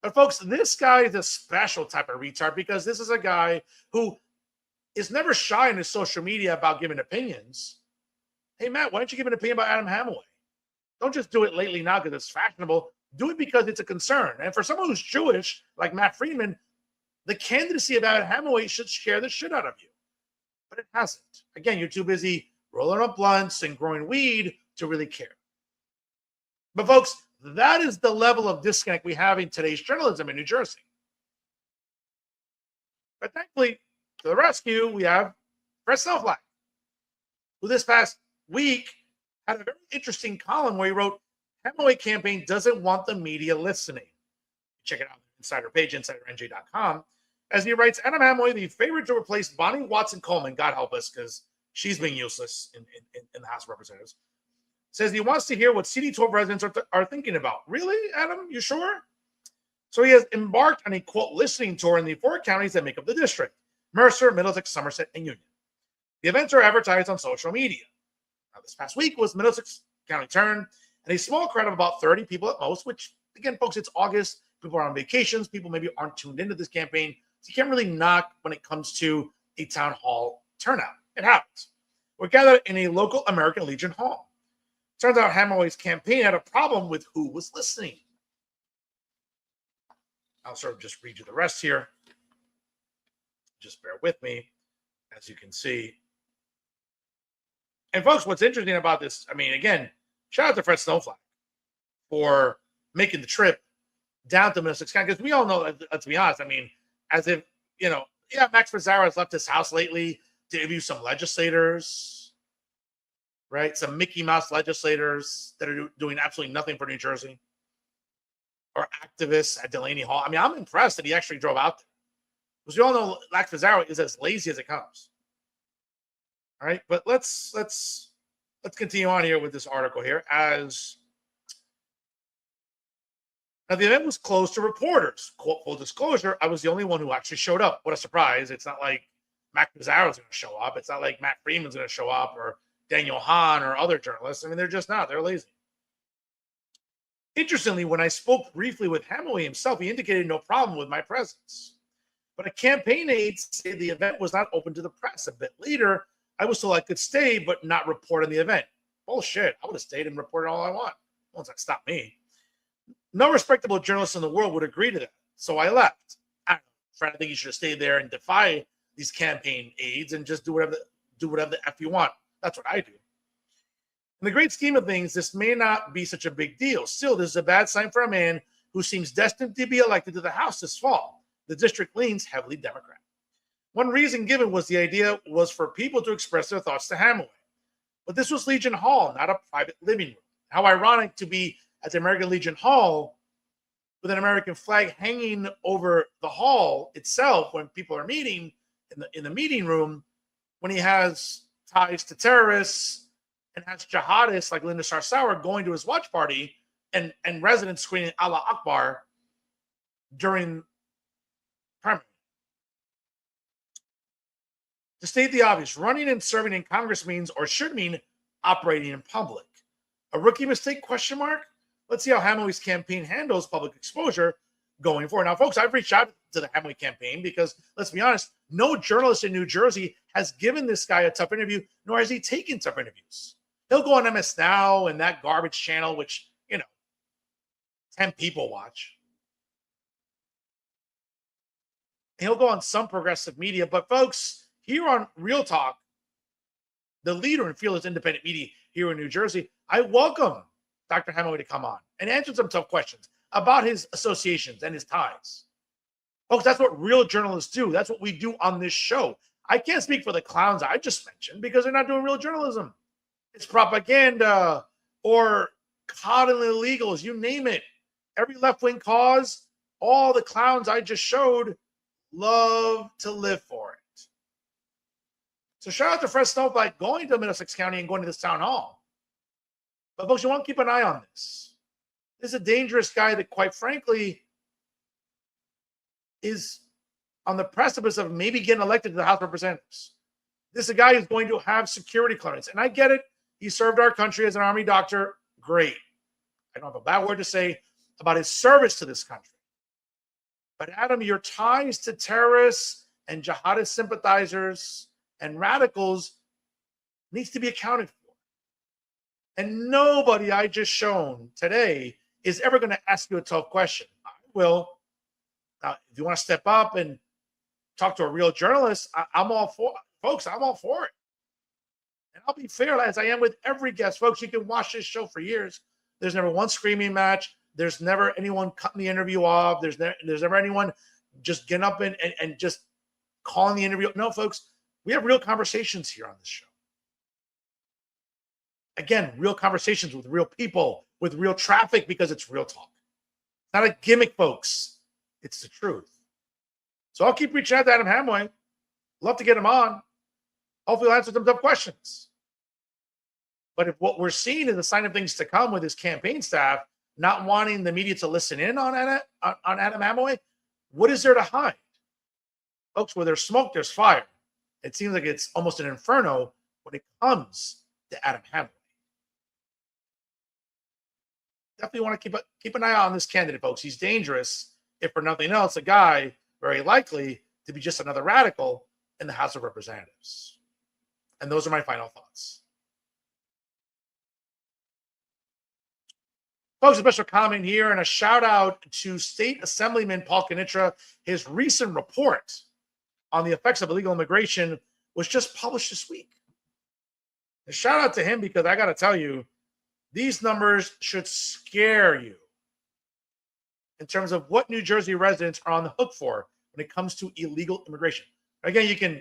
But folks, this guy is a special type of retard because this is a guy who is never shy in his social media about giving opinions. Hey, Matt, why don't you give an opinion about Adam Hamway? Don't just do it lately now because it's fashionable. Do it because it's a concern. And for someone who's Jewish, like Matt Friedman, the candidacy of Adam Hamway should scare the shit out of you. But it hasn't. Again, you're too busy rolling up blunts and growing weed to really care. But folks, that is the level of disconnect we have in today's journalism in New Jersey. But thankfully, to the rescue, we have Fred Snowflake, who this past week had a very interesting column where he wrote, Hamway campaign doesn't want the media listening. Check it out on the Insider page, insidernj.com. As he writes, Adam Hamway, the favorite to replace Bonnie Watson-Coleman, God help us, because she's being useless in the House of Representatives, says he wants to hear what CD12 residents are thinking about. Really, Adam? You sure? So he has embarked on a, quote, listening tour in the 4 counties that make up the district: Mercer, Middlesex, Somerset, and Union. The events are advertised on social media. Now, this past week was Middlesex County turn, and a small crowd of about 30 people at most, which, again, folks, it's August. People are on vacations. People maybe aren't tuned into this campaign. So you can't really knock when it comes to a town hall turnout. It happens. We're gathered in a local American Legion hall. Turns out Hamaway's campaign had a problem with who was listening. I'll sort of just read you the rest here. Just bear with me, as you can see. And folks, what's interesting about this, I mean, again, shout out to Fred Snowflake for making the trip down to Middlesex County, because we all know, let's be honest, I mean, as if, you know, yeah, Max Pizarro has left his house lately to interview some legislators, right? Some Mickey Mouse legislators that are doing absolutely nothing for New Jersey, or activists at Delaney Hall. I mean, I'm impressed that he actually drove out there, because we all know Max Pizarro is as lazy as it comes. All right, but let's continue on here with this article here. As now, the event was closed to reporters. Full disclosure, I was the only one who actually showed up. What a surprise! It's not like Max Pizarro is going to show up. It's not like Matt Freeman's going to show up, or Daniel Hahn, or other journalists. I mean, they're just not. They're lazy. Interestingly, when I spoke briefly with Hamaway himself, he indicated no problem with my presence. But a campaign aide said the event was not open to the press. A bit later, I was told I could stay but not report on the event. Bullshit. I would have stayed and reported all I want. Once that stopped me. No respectable journalist in the world would agree to that. So I left. I think you should have stayed there and defy these campaign aides and just do whatever the F you want. That's what I do. In the great scheme of things, this may not be such a big deal. Still, this is a bad sign for a man who seems destined to be elected to the House this fall. The district leans heavily Democrat. One reason given was the idea was for people to express their thoughts to Hamaway. But this was Legion Hall, not a private living room. How ironic to be at the American Legion Hall with an American flag hanging over the hall itself when people are meeting in the meeting room, when he has ties to terrorists and has jihadists like Linda Sarsour going to his watch party and residents screaming Allah Akbar during primary. To state the obvious, running and serving in Congress means, or should mean, operating in public. A rookie mistake, question mark? Let's see how Hamaway's campaign handles public exposure going forward. Now, folks, I've reached out to the Hamaway campaign because, let's be honest, no journalist in New Jersey has given this guy a tough interview, nor has he taken tough interviews. He'll go on MS Now and that garbage channel, which, 10 people watch. He'll go on some progressive media, but folks, here on Real Talk, the leader in fearless independent media here in New Jersey, I welcome Dr. Hamaway to come on and answer some tough questions about his associations and his ties. Folks, that's what real journalists do. That's what we do on this show. I can't speak for the clowns I just mentioned because they're not doing real journalism. It's propaganda or coddling illegals, you name it. Every left-wing cause, all the clowns I just showed love to live for it. So shout out to Fred Snowflake going to Middlesex County and going to this town hall. But folks, you want to keep an eye on this. This is a dangerous guy that, quite frankly, is on the precipice of maybe getting elected to the House of Representatives. This is a guy who's going to have security clearance. And I get it. He served our country as an Army doctor. Great. I don't have a bad word to say about his service to this country. But Adam, your ties to terrorists and jihadist sympathizers and radicals needs to be accounted for. And nobody I just shown today is ever going to ask you a tough question. I will. Now, if you want to step up and talk to a real journalist, I'm all for it. Folks, I'm all for it. And I'll be fair, as I am with every guest. Folks, you can watch this show for years. There's never one screaming match. There's never anyone cutting the interview off. There's never anyone just getting up and just calling the interview. No, folks, we have real conversations here on this show. Again, real conversations with real people, with real traffic, because it's real talk. It's not a gimmick, folks. It's the truth. So I'll keep reaching out to Adam Hamaway. Love to get him on. Hopefully he'll answer some tough questions. But if what we're seeing is a sign of things to come with his campaign staff not wanting the media to listen in on Adam Hamaway, what is there to hide? Folks, where there's smoke, there's fire. It seems like it's almost an inferno when it comes to Adam Hamaway. Definitely want to keep an eye on this candidate, folks. He's dangerous, if for nothing else, a guy very likely to be just another radical in the House of Representatives. And those are my final thoughts. Folks, a special comment here and a shout out to State Assemblyman Paul Kinitra. His recent report on the effects of illegal immigration was just published this week. A shout out to him because I got to tell you, these numbers should scare you in terms of what New Jersey residents are on the hook for when it comes to illegal immigration. Again, you can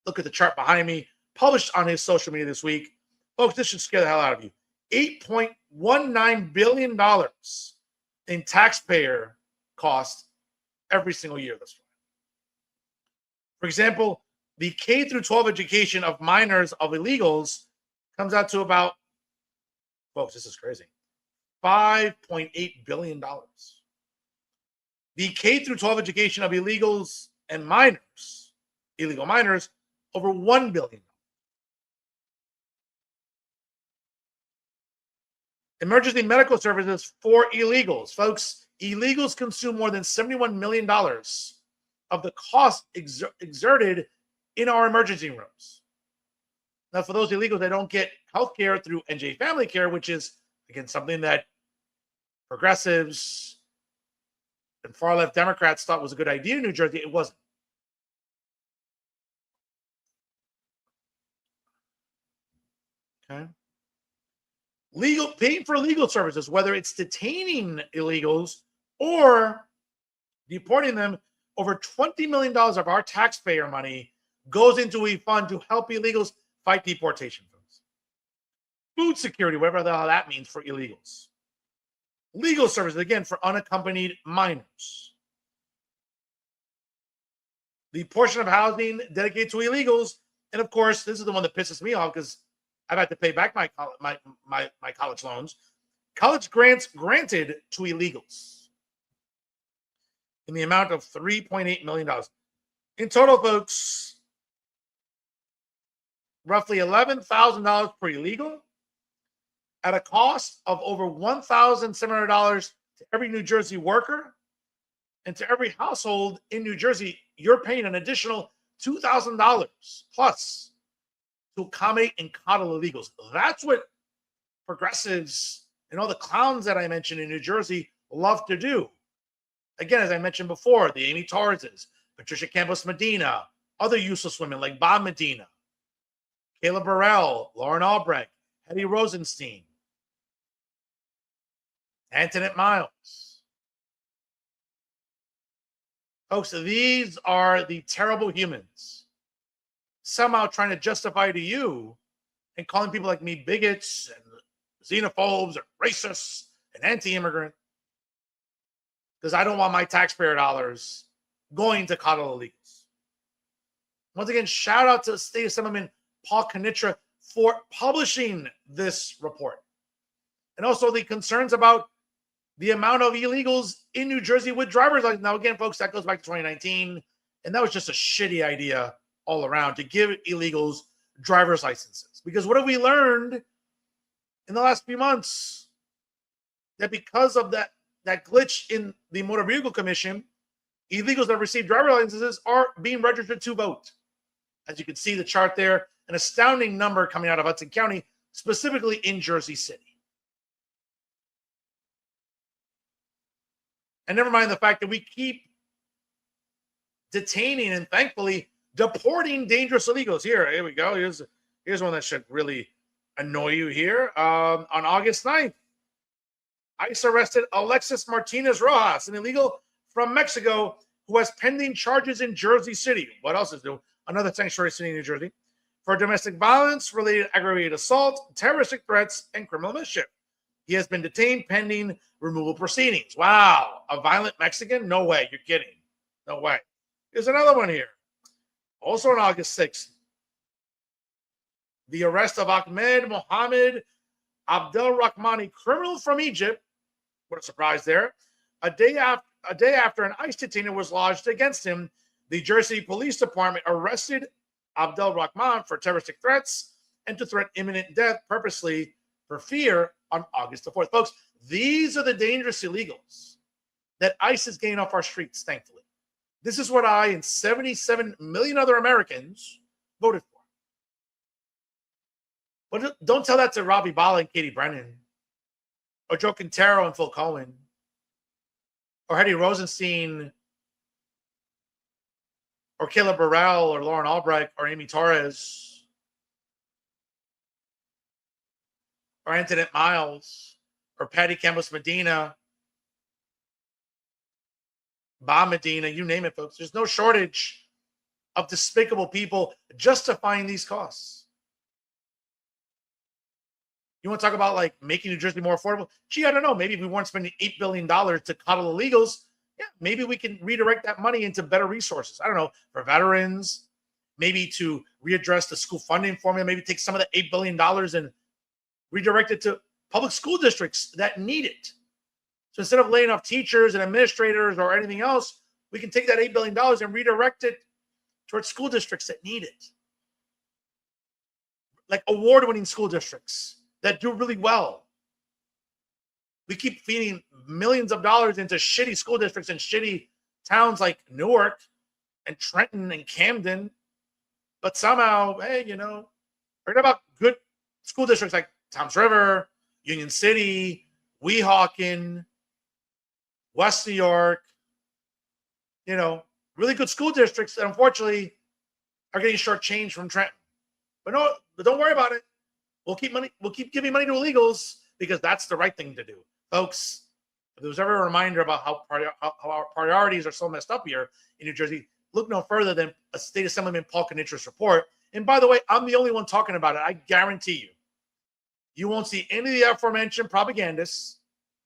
look at the chart behind me, published on his social media this week. Folks, this should scare the hell out of you. $8.19 billion in taxpayer cost every single year thus far. For example, the K through 12 education of minors of illegals comes out to about, folks, this is crazy, $5.8 billion. The K through 12 education of illegals and minors, illegal minors, over $1 billion. Emergency medical services for illegals. Folks, illegals consume more than $71 million of the cost exerted in our emergency rooms. Now, for those illegals that don't get health care through NJ Family Care, which is, again, something that progressives and far-left Democrats thought was a good idea in New Jersey, it wasn't. Okay. Paying for legal services, whether it's detaining illegals or deporting them, over $20 million of our taxpayer money goes into a fund to help illegals fight deportation. Food security, whatever the hell that means for illegals. Legal services, again, for unaccompanied minors. The portion of housing dedicated to illegals, and of course, this is the one that pisses me off because I've had to pay back my college loans. College grants granted to illegals in the amount of $3.8 million. In total, folks, roughly $11,000 per illegal at a cost of over $1,700 to every New Jersey worker, and to every household in New Jersey, you're paying an additional $2,000 plus to accommodate and coddle illegals. That's what progressives and all the clowns that I mentioned in New Jersey love to do. Again, as I mentioned before, the Amy Tarzes, Patricia Campos Medina, other useless women like Bob Medina, Kayla Burrell, Lauren Albrecht, Hetty Rosenstein, Antoinette Miles. Folks, these are the terrible humans somehow trying to justify to you and calling people like me bigots and xenophobes or racists and anti-immigrant because I don't want my taxpayer dollars going to coddle illegals. Once again, shout out to State Assemblyman Paul Kinitra for publishing this report. And also the concerns about the amount of illegals in New Jersey with driver's license. Now, again, folks, that goes back to 2019. And that was just a shitty idea all around to give illegals driver's licenses. Because what have we learned in the last few months? That because of that glitch in the Motor Vehicle Commission, illegals that receive driver's licenses are being registered to vote. As you can see the chart there, an astounding number coming out of Hudson County, specifically in Jersey City. And never mind the fact that we keep detaining and thankfully deporting dangerous illegals. Here we go. Here's one that should really annoy you here. On August 9th, ICE arrested Alexis Martinez Rojas, an illegal from Mexico who has pending charges in Jersey City. What else is new? Another sanctuary city in New Jersey for domestic violence, related aggravated assault, terroristic threats, and criminal mischief. He has been detained pending removal proceedings. Wow. A violent Mexican? No way. You're kidding. No way. Here's another one here. Also on August 6th, the arrest of Ahmed Mohammed Abdelrahmani, criminal from Egypt. What a surprise there. A day after an ICE detainer was lodged against him, the Jersey Police Department arrested Abdelrahman for terroristic threats and to threaten imminent death purposely for fear on August the 4th. Folks, these are the dangerous illegals that ICE is getting off our streets, thankfully. This is what I and 77 million other Americans voted for. But don't tell that to Robbie Bala and Katie Brennan or Joe Quintero and Phil Cohen, or Hetty Rosenstein, or Caleb Burrell, or Lauren Albrecht, or Amy Torres, or Antoinette Miles, or Patty Campos Medina, Bob Medina, you name it, folks. There's no shortage of despicable people justifying these costs. You want to talk about like making New Jersey more affordable? Gee, I don't know. Maybe if we weren't spending $8 billion to coddle illegals, yeah, maybe we can redirect that money into better resources. I don't know, for veterans, maybe to readdress the school funding formula, maybe take some of the $8 billion and redirect it to public school districts that need it. So instead of laying off teachers and administrators or anything else, we can take that $8 billion and redirect it towards school districts that need it. Like award-winning school districts that do really well. We keep feeding millions of dollars into shitty school districts and shitty towns like Newark and Trenton and Camden. But somehow, hey, you know, forget about good school districts like Toms River, Union City, Weehawken, West New York, you know, really good school districts that unfortunately are getting shortchanged from Trenton. But don't worry about it. We'll keep giving money to illegals because that's the right thing to do. Folks, if there was ever a reminder about how our priorities are so messed up here in New Jersey, look no further than a State Assemblyman Paul Knitra's report. And by the way, I'm the only one talking about it. I guarantee you. You won't see any of the aforementioned propagandists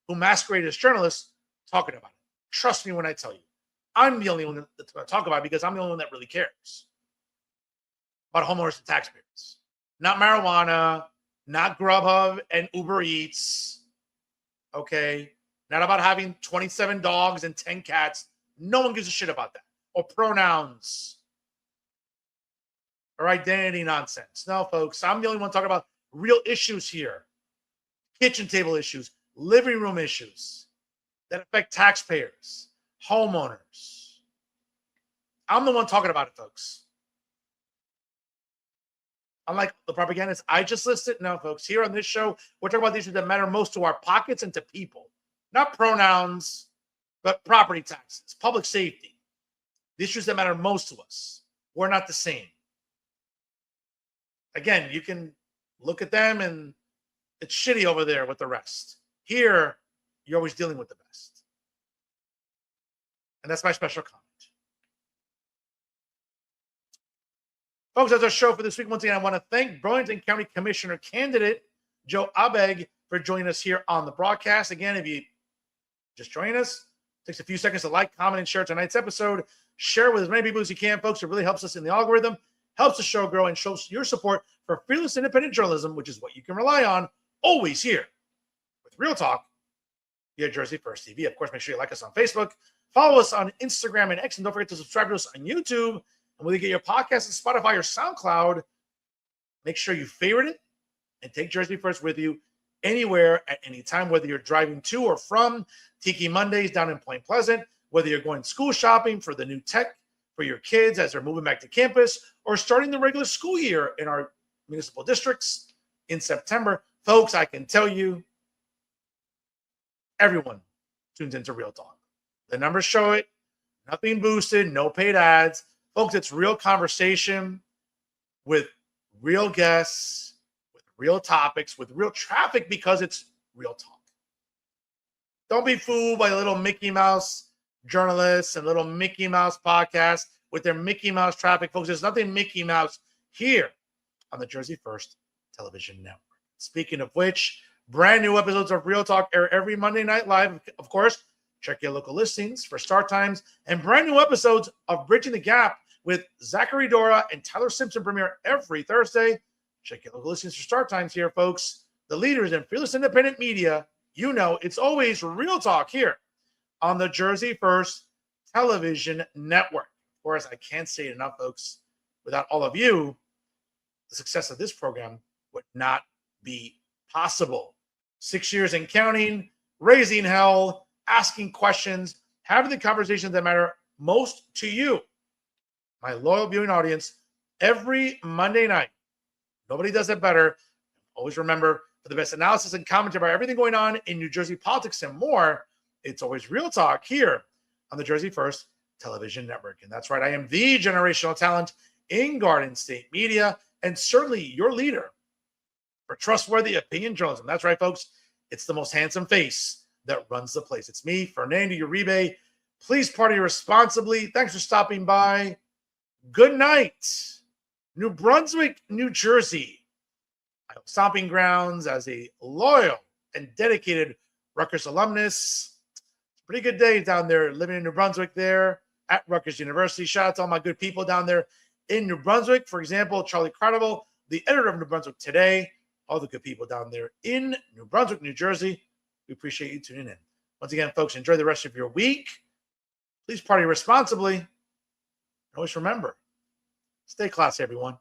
who masquerade as journalists talking about it. Trust me when I tell you. I'm the only one that's going to talk about it because I'm the only one that really cares about homeowners and taxpayers. Not marijuana, not Grubhub and Uber Eats, okay? Not about having 27 dogs and 10 cats. No one gives a shit about that. Or pronouns. Or identity nonsense. No, folks, I'm the only one talking about real issues here. Kitchen table issues, living room issues that affect taxpayers, homeowners. I'm the one talking about it, folks. Unlike the propagandists I just listed, no, folks, here on this show, we're talking about the issues that matter most to our pockets and to people. Not pronouns, but property taxes, public safety. The issues that matter most to us. We're not the same. Again, you can look at them and it's shitty over there with the rest. Here, you're always dealing with the best. And that's my special comment. Folks, that's our show for this week. Once again, I want to thank Burlington County Commissioner candidate Joe Abegg for joining us here on the broadcast. Again, if you just join us, it takes a few seconds to like, comment, and share tonight's episode. Share with as many people as you can, folks. It really helps us in the algorithm, helps the show grow, and shows your support for fearless independent journalism, which is what you can rely on always here with Real Talk via Jersey First TV. Of course, make sure you like us on Facebook, follow us on Instagram and X, and don't forget to subscribe to us on YouTube. And whether you get your podcast on Spotify or SoundCloud, make sure you favorite it and take Jersey First with you anywhere at any time, whether you're driving to or from Tiki Mondays down in Point Pleasant, whether you're going school shopping for the new tech for your kids as they're moving back to campus, or starting the regular school year in our municipal districts in September. Folks, I can tell you, everyone tunes into Real Talk. The numbers show it. Nothing boosted, no paid ads. Folks, it's real conversation with real guests, with real topics, with real traffic because it's Real Talk. Don't be fooled by little Mickey Mouse journalists and little Mickey Mouse podcasts with their Mickey Mouse traffic. Folks, there's nothing Mickey Mouse here on the Jersey First Television Network. Speaking of which, brand new episodes of Real Talk air every Monday night live. Of course, check your local listings for start times, and brand new episodes of Bridging the Gap with Zachary Dora and Tyler Simpson premiere every Thursday. Check your local listings for start times here, folks. The leaders in fearless independent media, you know it's always Real Talk here on the Jersey First Television Network. Of course, I can't say it enough, folks. Without all of you, the success of this program would not be possible. 6 years and counting, raising hell, asking questions, having the conversations that matter most to you, my loyal viewing audience, every Monday night. Nobody does it better. Always remember, For the best analysis and commentary about everything going on in New Jersey politics and more, it's always Real Talk here on the Jersey First Television Network. And that's right, I am the generational talent in Garden State Media, and certainly your leader for trustworthy opinion journalism. That's right, folks. It's the most handsome face that runs the place. It's me, Fernando Uribe. Please party responsibly. Thanks for stopping by. Good night. New Brunswick, New Jersey. Stomping grounds as a loyal and dedicated Rutgers alumnus. Pretty good day down there living in New Brunswick there at Rutgers University. Shout out to all my good people down there in New Brunswick. For example, Charlie Carnival, the editor of New Brunswick Today. All the good people down there in New Brunswick, New Jersey. We appreciate you tuning in. Once again, folks, enjoy the rest of your week. Please party responsibly. Always remember, stay classy, everyone.